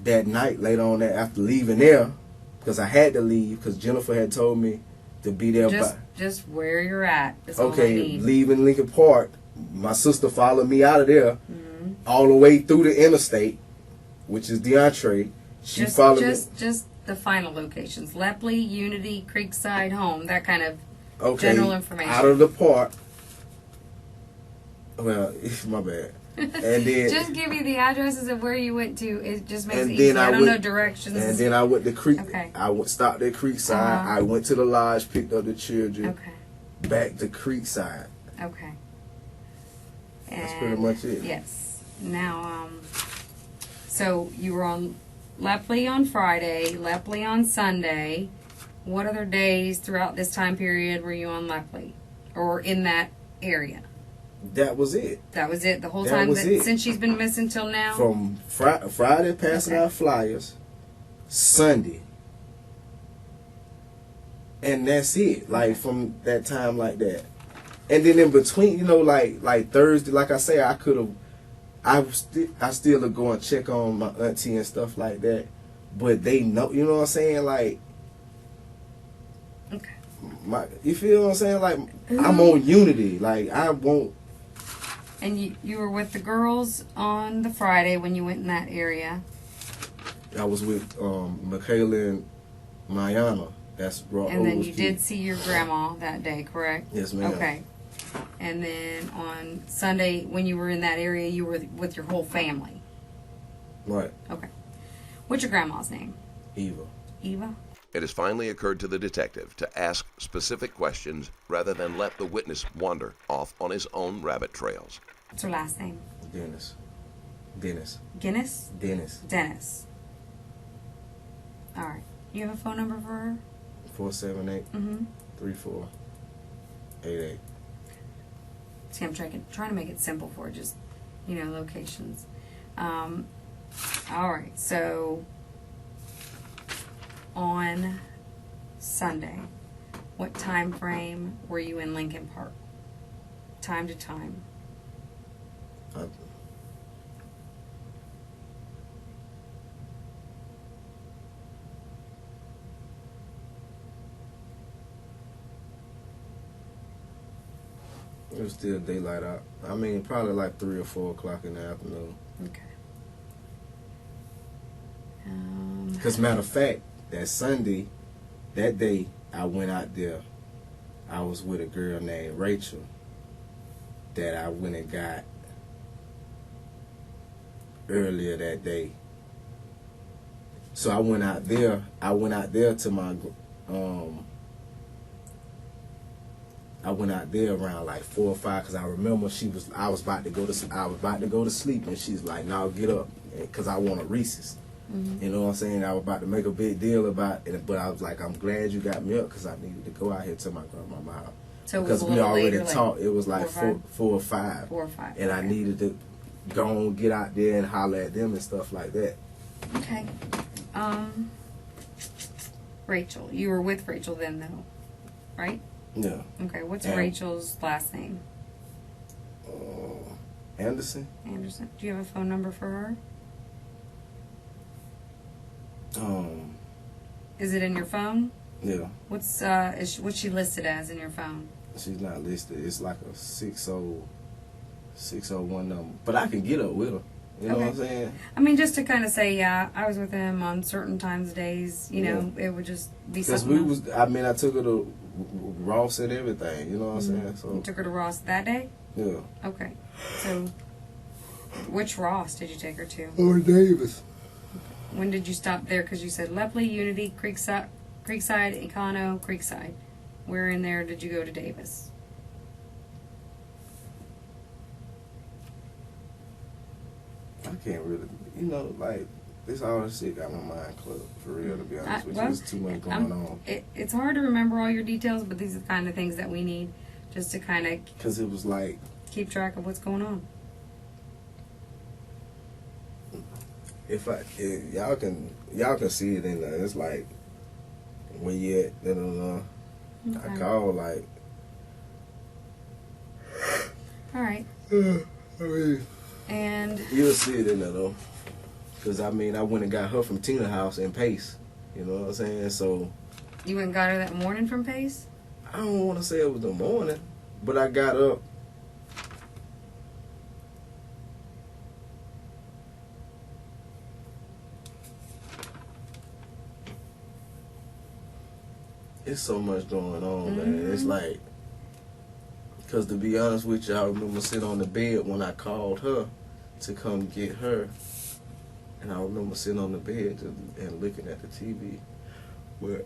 that night, later on, after leaving there, because I had to leave, because Jennifer had told me to be there. Just where you're at is all I Okay, need. leaving Lincoln Park, my sister followed me out of there, all the way through the interstate, which is DeAndre. She followed me. Just the final locations: Lepley, Unity, Creekside, Home. That kind of general information. Out of the park. Well, my bad. And then just give me the addresses of where you went to. It just makes and it then easy. I don't know directions. And then I went to Creek. Okay. Stopped at Creekside. I went to the lodge, picked up the children. Okay. Back to Creekside. Okay. That's pretty much it. Yes. Now, so you were on Lepley on Friday, Lepley on Sunday. What other days throughout this time period were you on Lepley or in that area? That was it. That was it the whole That time was it. since she's been missing till now? From Friday passing out flyers, Sunday. And that's it. Like from that time like that. And then in between, like Thursday, like I say, I still go and check on my auntie and stuff like that. But they know, you know what I'm saying? Like, okay. You feel what I'm saying? Like, I'm on Unity. Like, I won't. And you were with the girls on the Friday when you went in that area? I was with Michaela and Mayana. That's raw. And then you did see your grandma that day, correct? Yes, ma'am. Okay. And then on Sunday, when you were in that area, you were with your whole family? Right. Okay. What's your grandma's name? Eva. Eva? It has finally occurred to the detective to ask specific questions rather than let the witness wander off on his own rabbit trails. What's her last name? Dennis. Guinness? Dennis. All right. You have a phone number for her? 478 3488. See, I'm trying to make it simple for her, just, locations. All right. So, on Sunday, what time frame were you in Lincoln Park? Time to time. It was still daylight out. I mean, probably like 3 or 4 o'clock in the afternoon. Okay. Because matter of fact, that Sunday, that day, I went out there. I was with a girl named Rachel that I went and got earlier that day. So I went out there. To my I went out there around like 4 or 5 because I remember I was about to go to sleep and she's like, "No, get up," because I want a Reese's. You know what I'm saying? I was about to make a big deal about it, but I was like, "I'm glad you got me up because I needed to go out here to my grandma's house." So because we already talked. It was like 4 or 5. 4 or 5. And I needed to go and get out there and holler at them and stuff like that. Okay. Rachel. You were with Rachel then, though, right? Yeah. Okay, what's And- Rachel's last name? Anderson. Anderson. Do you have a phone number for her? Is it in your phone? Yeah. What's what's she listed as in your phone? She's not listed. It's like a 601 number. But I can get up with her. You know what I'm saying? I mean, just to kind of say, yeah, I was with him on certain times, days. You know, it would just be Because something. we was, I mean, I took her to Ross and everything. You know what I'm saying? So You took her to Ross that day? yeah. Okay. So, which Ross did you take her to? Or Davis. When did you stop there? Because you said Lepley, Unity, Creekside, Econo, Creekside. Where in there did you go to Davis? I can't really, you know, like, this all this shit got my mind clubbed, for real, to be honest with you. There's too much going on. It's hard to remember all your details, but these are the kind of things that we need just to kind of Because it was like, keep track of what's going on. if y'all can see it in there, it's like, where you at, I Okay. call, like, All right. I mean, And you'll see it in there, though. Because, I mean, I went and got her from Tina House in Pace. You know what I'm saying? So, you went and got her that morning from Pace? I don't want to say it was the morning, but I got up. It's so much going on, man. It's like, because to be honest with you, I remember sitting on the bed when I called her to come get her. And I remember sitting on the bed and looking at the TV. But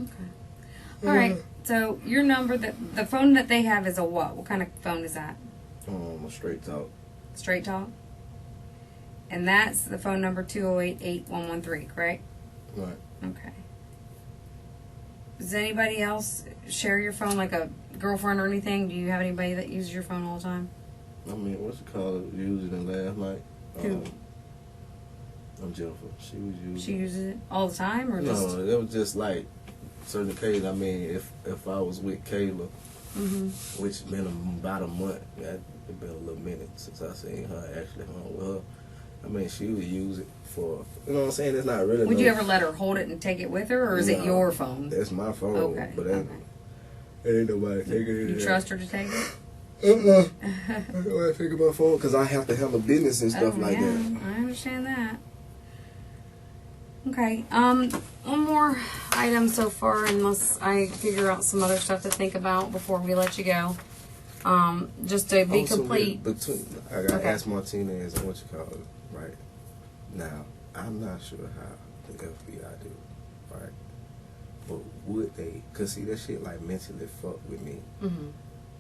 Okay. All right. So your number, the phone that they have is a what? What kind of phone is that? a straight talk. Straight Talk? And that's the phone number 208-8113, correct? Right. Okay. Does anybody else share your phone, like a girlfriend or anything? Do you have anybody that uses your phone all the time? I mean, what's it called? Using it last night. Who? I'm Jennifer. She was using. She uses it all the time, or just? No, it was just like certain occasions. I mean, if I was with Kayla, which been about a month, it's been a little minute since I seen her actually home with her. I mean, she would use it for, you know what I'm saying? It's not really. Would you ever let her hold it and take it with her, or is it your phone? That's my phone. Okay. But ain't nobody taking it. You trust her to take it? I don't think of my phone because I have to handle business and stuff like that. I understand that. Okay. One more item so far, unless I figure out some other stuff to think about before we let you go. Just to be complete. I gotta ask Martinez and what you call it, right? Now, I'm not sure how the FBI do, right? But would they? Cause see, that shit like mentally fuck with me.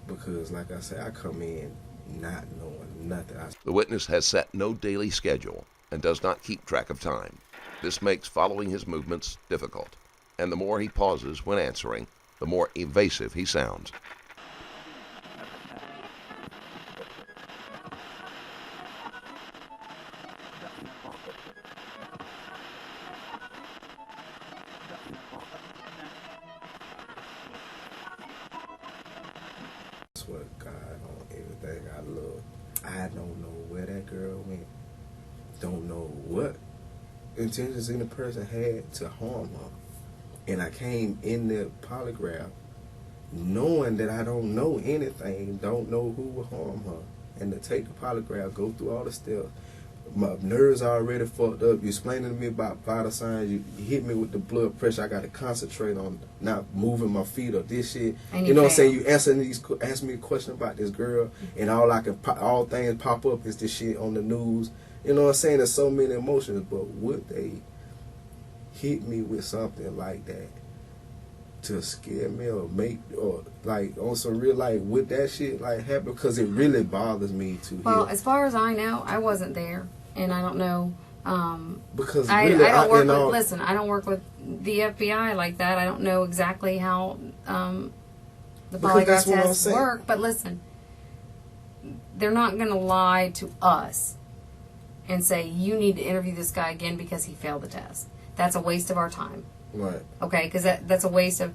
Because, like I said, I come in not knowing nothing. The witness has set no daily schedule and does not keep track of time. This makes following his movements difficult, and the more he pauses when answering, the more evasive he sounds. I swear to God on everything I love. I don't know where that girl went. Don't know what intentions any person had to harm her. And I came in the polygraph knowing that I don't know anything, don't know who will harm her. And to take the polygraph, go through all the steps. My nerves are already fucked up. You explaining to me about vital signs. You hit me with the blood pressure. I got to concentrate on not moving my feet or this shit. You know what I'm saying? You ask me a question about this girl, and all things pop up is this shit on the news. You know what I'm saying? There's so many emotions, but would they hit me with something like that to scare me or like on some real life? Would that shit like happen? Because it really bothers me to Well, hear. as far as I know, I wasn't there, and I don't know. Because I really, don't work with. Listen, I don't work with the FBI like that. I don't know exactly how the polygraph tests work. But listen, they're not going to lie to us and say you need to interview this guy again because he failed the test. that's a waste of our time. Right. Okay, because that's a waste of.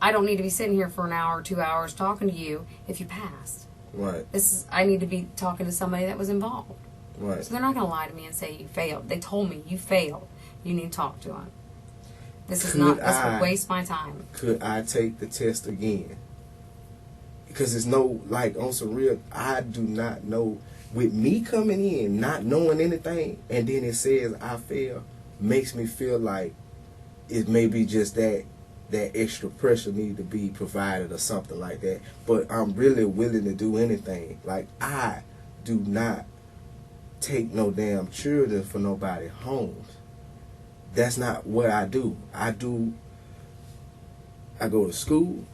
I don't need to be sitting here for an hour or 2 hours talking to you if you passed. Right. I need to be talking to somebody that was involved. Right. So they're not going to lie to me and say you failed. They told me you failed. You need to talk to them. This would waste my time. Could I take the test again? Because it's no, like, on some real, I do not know. With me coming in, not knowing anything, and then it says I fail, makes me feel like it may be just that extra pressure need to be provided or something like that. But I'm really willing to do anything. Like, I do not take no damn children for nobody homes. That's not what I do. I go to school,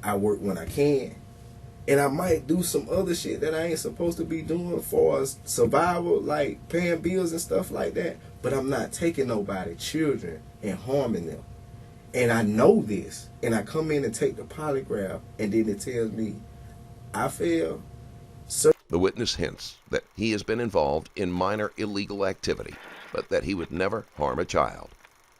I work when I can, and I might do some other shit that I ain't supposed to be doing for survival, like paying bills and stuff like that. But I'm not taking nobody children and harming them. And I know this, and I come in and take the polygraph, and then it tells me I fail. The witness hints that he has been involved in minor illegal activity, but that he would never harm a child.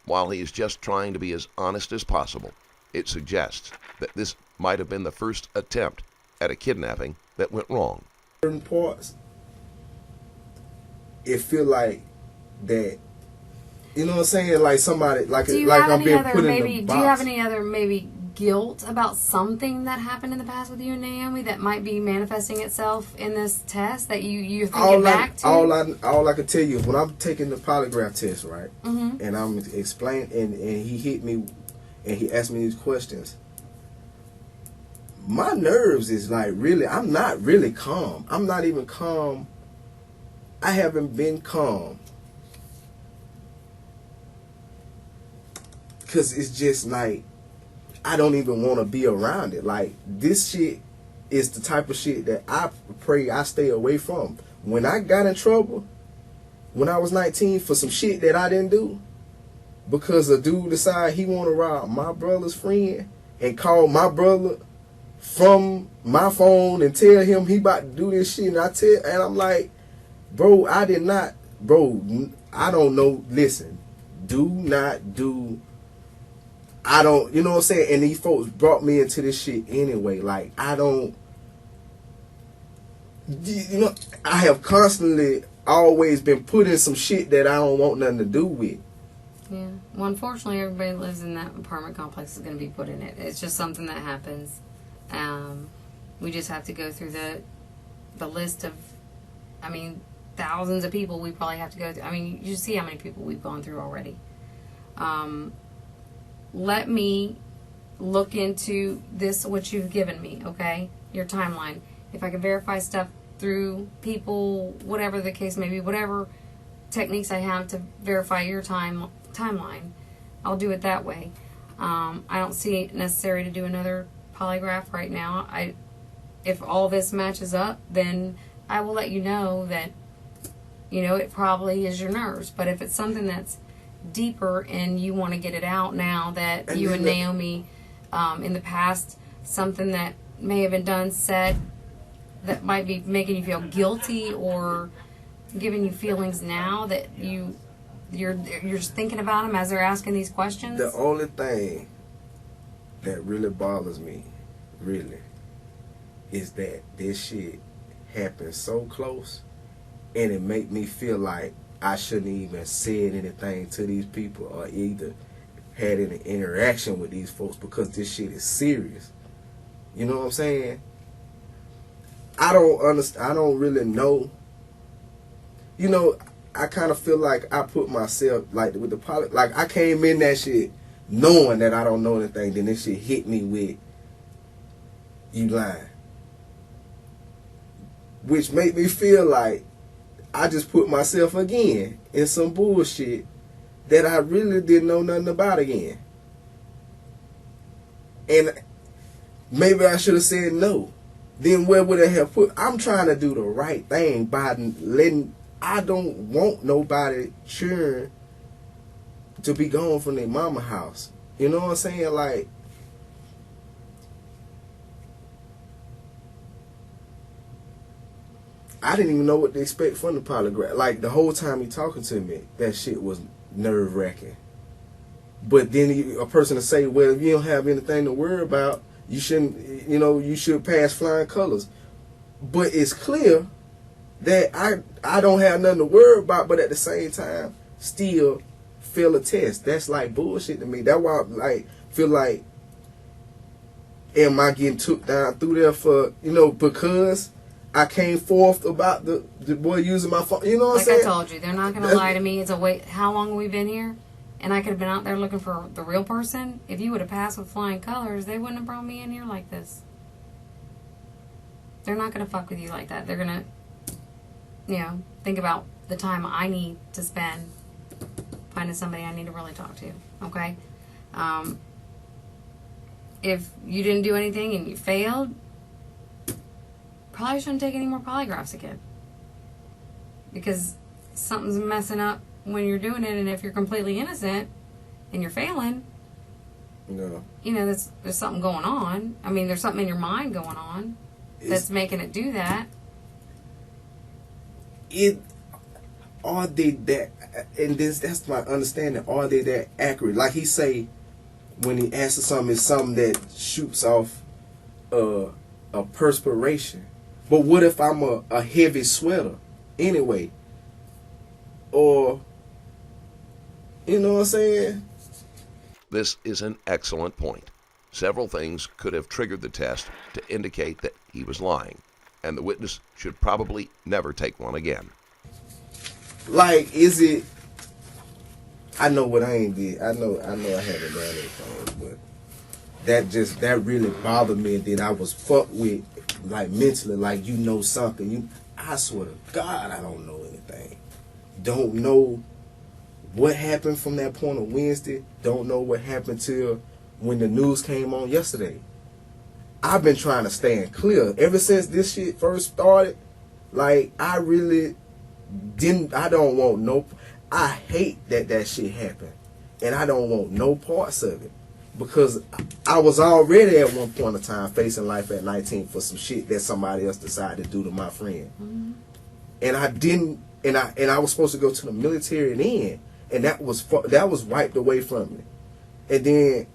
While he is just trying to be as honest as possible, it suggests that this might have been the first attempt at a kidnapping that went wrong. Certain parts, it feel like that. You know what I'm saying? Like somebody, like I'm being put in the box. Do you have any other maybe guilt about something that happened in the past with you and Naomi that might be manifesting itself in this test that you're thinking back to? All I can tell you is when I'm taking the polygraph test, right? Mm-hmm. And I'm explaining, and he hit me, and he asked me these questions. My nerves is like really, I'm not really calm. I'm not even calm. I haven't been calm. Because it's just like, I don't even want to be around it. Like, this shit is the type of shit that I pray I stay away from. When I got in trouble, when I was 19, for some shit that I didn't do, because a dude decided he want to rob my brother's friend and call my brother from my phone and tell him he about to do this shit, and I'm like, bro, I did not, bro, I don't know, listen, do not do, I don't, you know what I'm saying? And these folks brought me into this shit anyway. Like, I don't, you know, I have constantly always been put in some shit that I don't want nothing to do with. Yeah. Well, unfortunately, everybody that lives in that apartment complex is going to be put in it. It's just something that happens. We just have to go through the list of, I mean, thousands of people we probably have to go through. I mean, you see how many people we've gone through already. Let me look into this, what you've given me, okay? Your timeline. If I can verify stuff through people, whatever the case may be, whatever techniques I have to verify your timeline, I'll do it that way. I don't see it necessary to do another polygraph right now. If all this matches up, then I will let you know that, you know, it probably is your nerves. But if it's something that's deeper and you want to get it out now that you and Naomi in the past, something that may have been done, said, that might be making you feel guilty or giving you feelings now that you're just thinking about them as they're asking these questions? The only thing that really bothers me, really, is that this shit happened so close, and it make me feel like I shouldn't even said anything to these people or either had any interaction with these folks, because this shit is serious. You know what I'm saying? I don't understand. I don't really know. You know, I kind of feel like I put myself, like, with the like, I came in that shit knowing that I don't know anything, then this shit hit me with, you lying. Which made me feel like I just put myself again in some bullshit that I really didn't know nothing about again. And maybe I should have said no. Then where would I have put? I'm trying to do the right thing by letting, I don't want nobody children to be gone from their mama house. You know what I'm saying? Like, I didn't even know what to expect from the polygraph. Like, the whole time he talking to me, that shit was nerve-wracking. But then a person to say, well, if you don't have anything to worry about, you shouldn't, you should pass flying colors. But it's clear that I don't have nothing to worry about, but at the same time, still fail a test. That's like bullshit to me. That's why I like feel like, am I getting took down through there for, because I came forth about the boy using my phone? You know what I'm saying? Like I told you, they're not going to lie to me. It's a wait. How long have we been here? And I could have been out there looking for the real person. If you would have passed with flying colors, they wouldn't have brought me in here like this. They're not going to fuck with you like that. They're going to, think about the time I need to spend finding somebody I need to really talk to. Okay? If you didn't do anything and you failed, probably shouldn't take any more polygraphs again. Because something's messing up when you're doing it, and if you're completely innocent and you're failing, there's something going on. I mean, there's something in your mind going on that's making it do that. Are they that, and that's my understanding, are they that accurate? Like he say, when he answers something, it's something that shoots off a perspiration. But what if I'm a heavy sweater anyway? Or, you know what I'm saying? This is an excellent point. Several things could have triggered the test to indicate that he was lying, and the witness should probably never take one again. Like, is it... I know what I ain't did. I know I haven't done anything, but that really bothered me, and then I was fucked with, like, mentally, like, something. I swear to God, I don't know anything. Don't know what happened from that point on Wednesday. Don't know what happened till when the news came on yesterday. I've been trying to stand clear ever since this shit first started. Like, I really don't want I hate that shit happened, and I don't want no parts of it, because I was already at one point in time facing life at 19 for some shit that somebody else decided to do to my friend. Mm-hmm. And I didn't, and I was supposed to go to the military and end, and that was wiped away from me. And then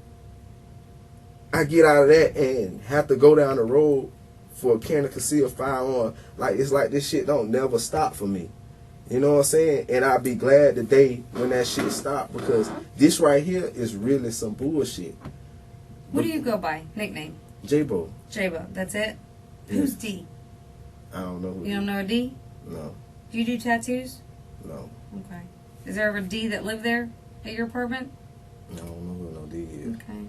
I get out of that and have to go down the road for a carrying a concealed firearm. Like, it's like this shit don't never stop for me. You know what I'm saying? And I'll be glad the day when that shit stopped, because this right here is really some bullshit. What do you go by? Nickname? J-Bo. J-Bo. That's it? Yeah. Who's D? I don't know. You don't know a D? No. Do you do tattoos? No. Okay. Is there ever a D that lived there at your apartment? I don't know who no D is. Okay.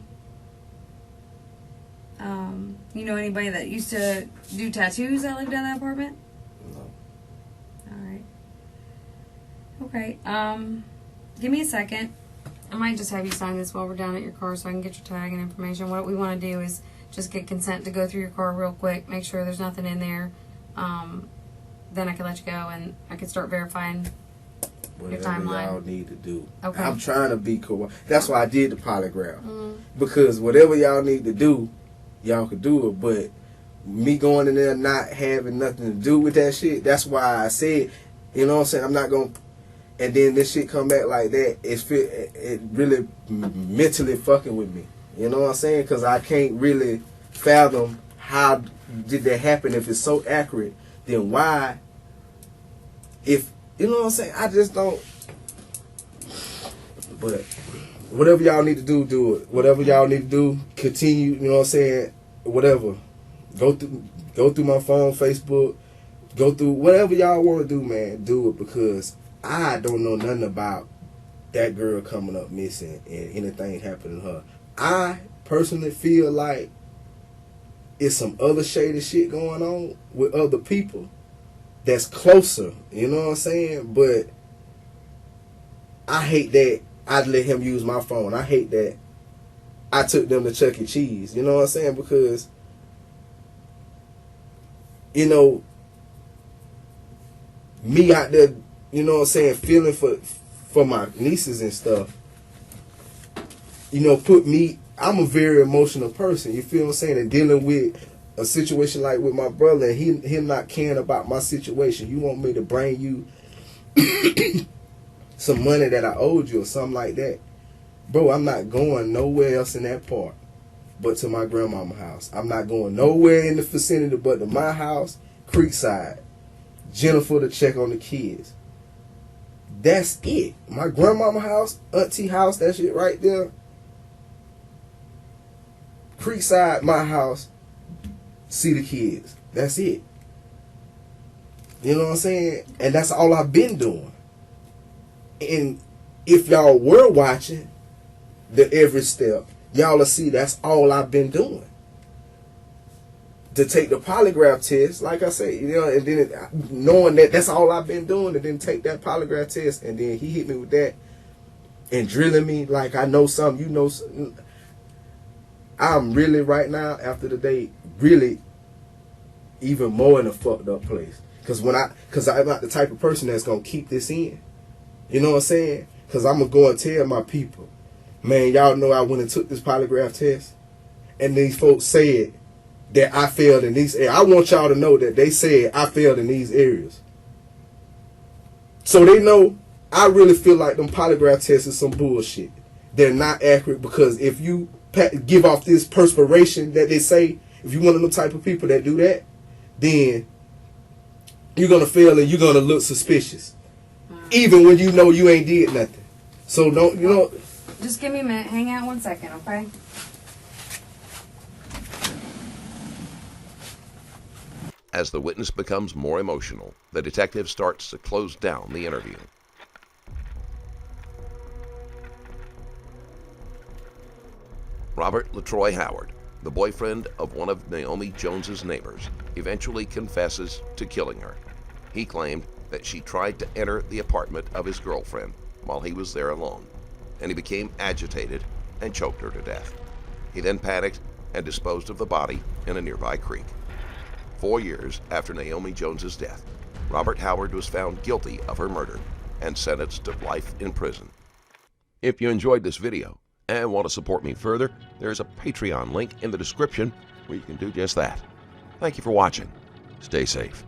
You know anybody that used to do tattoos that lived in that apartment? No. Alright. Okay, give me a second. I might just have you sign this while we're down at your car so I can get your tag and information. What we want to do is just get consent to go through your car real quick, make sure there's nothing in there. Then I can let you go and I can start verifying your timeline. Whatever y'all need to do. Okay. I'm trying to be cool. That's why I did the polygraph. Because whatever y'all need to do, y'all could do it. But me going in there not having nothing to do with that shit, that's why I said, you know what I'm saying, I'm not going to... And then this shit come back like that, it really mentally fucking with me. You know what I'm saying? Because I can't really fathom how did that happen. If it's so accurate, then why? If, you know what I'm saying? I just don't. But whatever y'all need to do it. Whatever y'all need to do, continue, you know what I'm saying? Whatever. Go through my phone, Facebook, go through whatever y'all want to do, man. Do it, because I don't know nothing about that girl coming up missing and anything happening to her. I personally feel like it's some other shady shit going on with other people that's closer, you know what I'm saying? But I hate that I let him use my phone. I hate that I took them to Chuck E. Cheese, you know what I'm saying? Because, you know, me out there, you know what I'm saying, feeling for my nieces and stuff, you know, I'm a very emotional person, you feel what I'm saying, and dealing with a situation like with my brother, and him not caring about my situation. You want me to bring you some money that I owed you or something like that. Bro, I'm not going nowhere else in that part but to my grandmama's house. I'm not going nowhere in the vicinity but to my house, Creekside, Jennifer to check on the kids. That's it. My grandmama's house, auntie house, that shit right there. Creekside, my house, see the kids. That's it. You know what I'm saying? And that's all I've been doing. And if y'all were watching the every step, y'all will see that's all I've been doing. To take the polygraph test, like I say, you know, and then knowing that that's all I've been doing, and then take that polygraph test, and then he hit me with that and drilling me like I know something, you know something. I'm really right now, after the day, really even more in a fucked up place. Cause I'm not the type of person that's gonna keep this in. You know what I'm saying? Cause I'm gonna go and tell my people, man, y'all know I went and took this polygraph test, and these folks said that I failed in these areas. I want y'all to know that they said I failed in these areas. So they know I really feel like them polygraph tests is some bullshit. They're not accurate, because if you give off this perspiration that they say, if you're one of them type of people that do that, then you're going to fail and you're going to look suspicious. Even when you know you ain't did nothing. So don't, you know. Just give me a minute. Hang out 1 second, okay? As the witness becomes more emotional, the detective starts to close down the interview. Robert LaTroy Howard, the boyfriend of one of Naomi Jones's neighbors, eventually confesses to killing her. He claimed that she tried to enter the apartment of his girlfriend while he was there alone, and he became agitated and choked her to death. He then panicked and disposed of the body in a nearby creek. 4 years after Naomi Jones's death, Robert Howard was found guilty of her murder and sentenced to life in prison. If you enjoyed this video and want to support me further, there's a Patreon link in the description where you can do just that. Thank you for watching. Stay safe.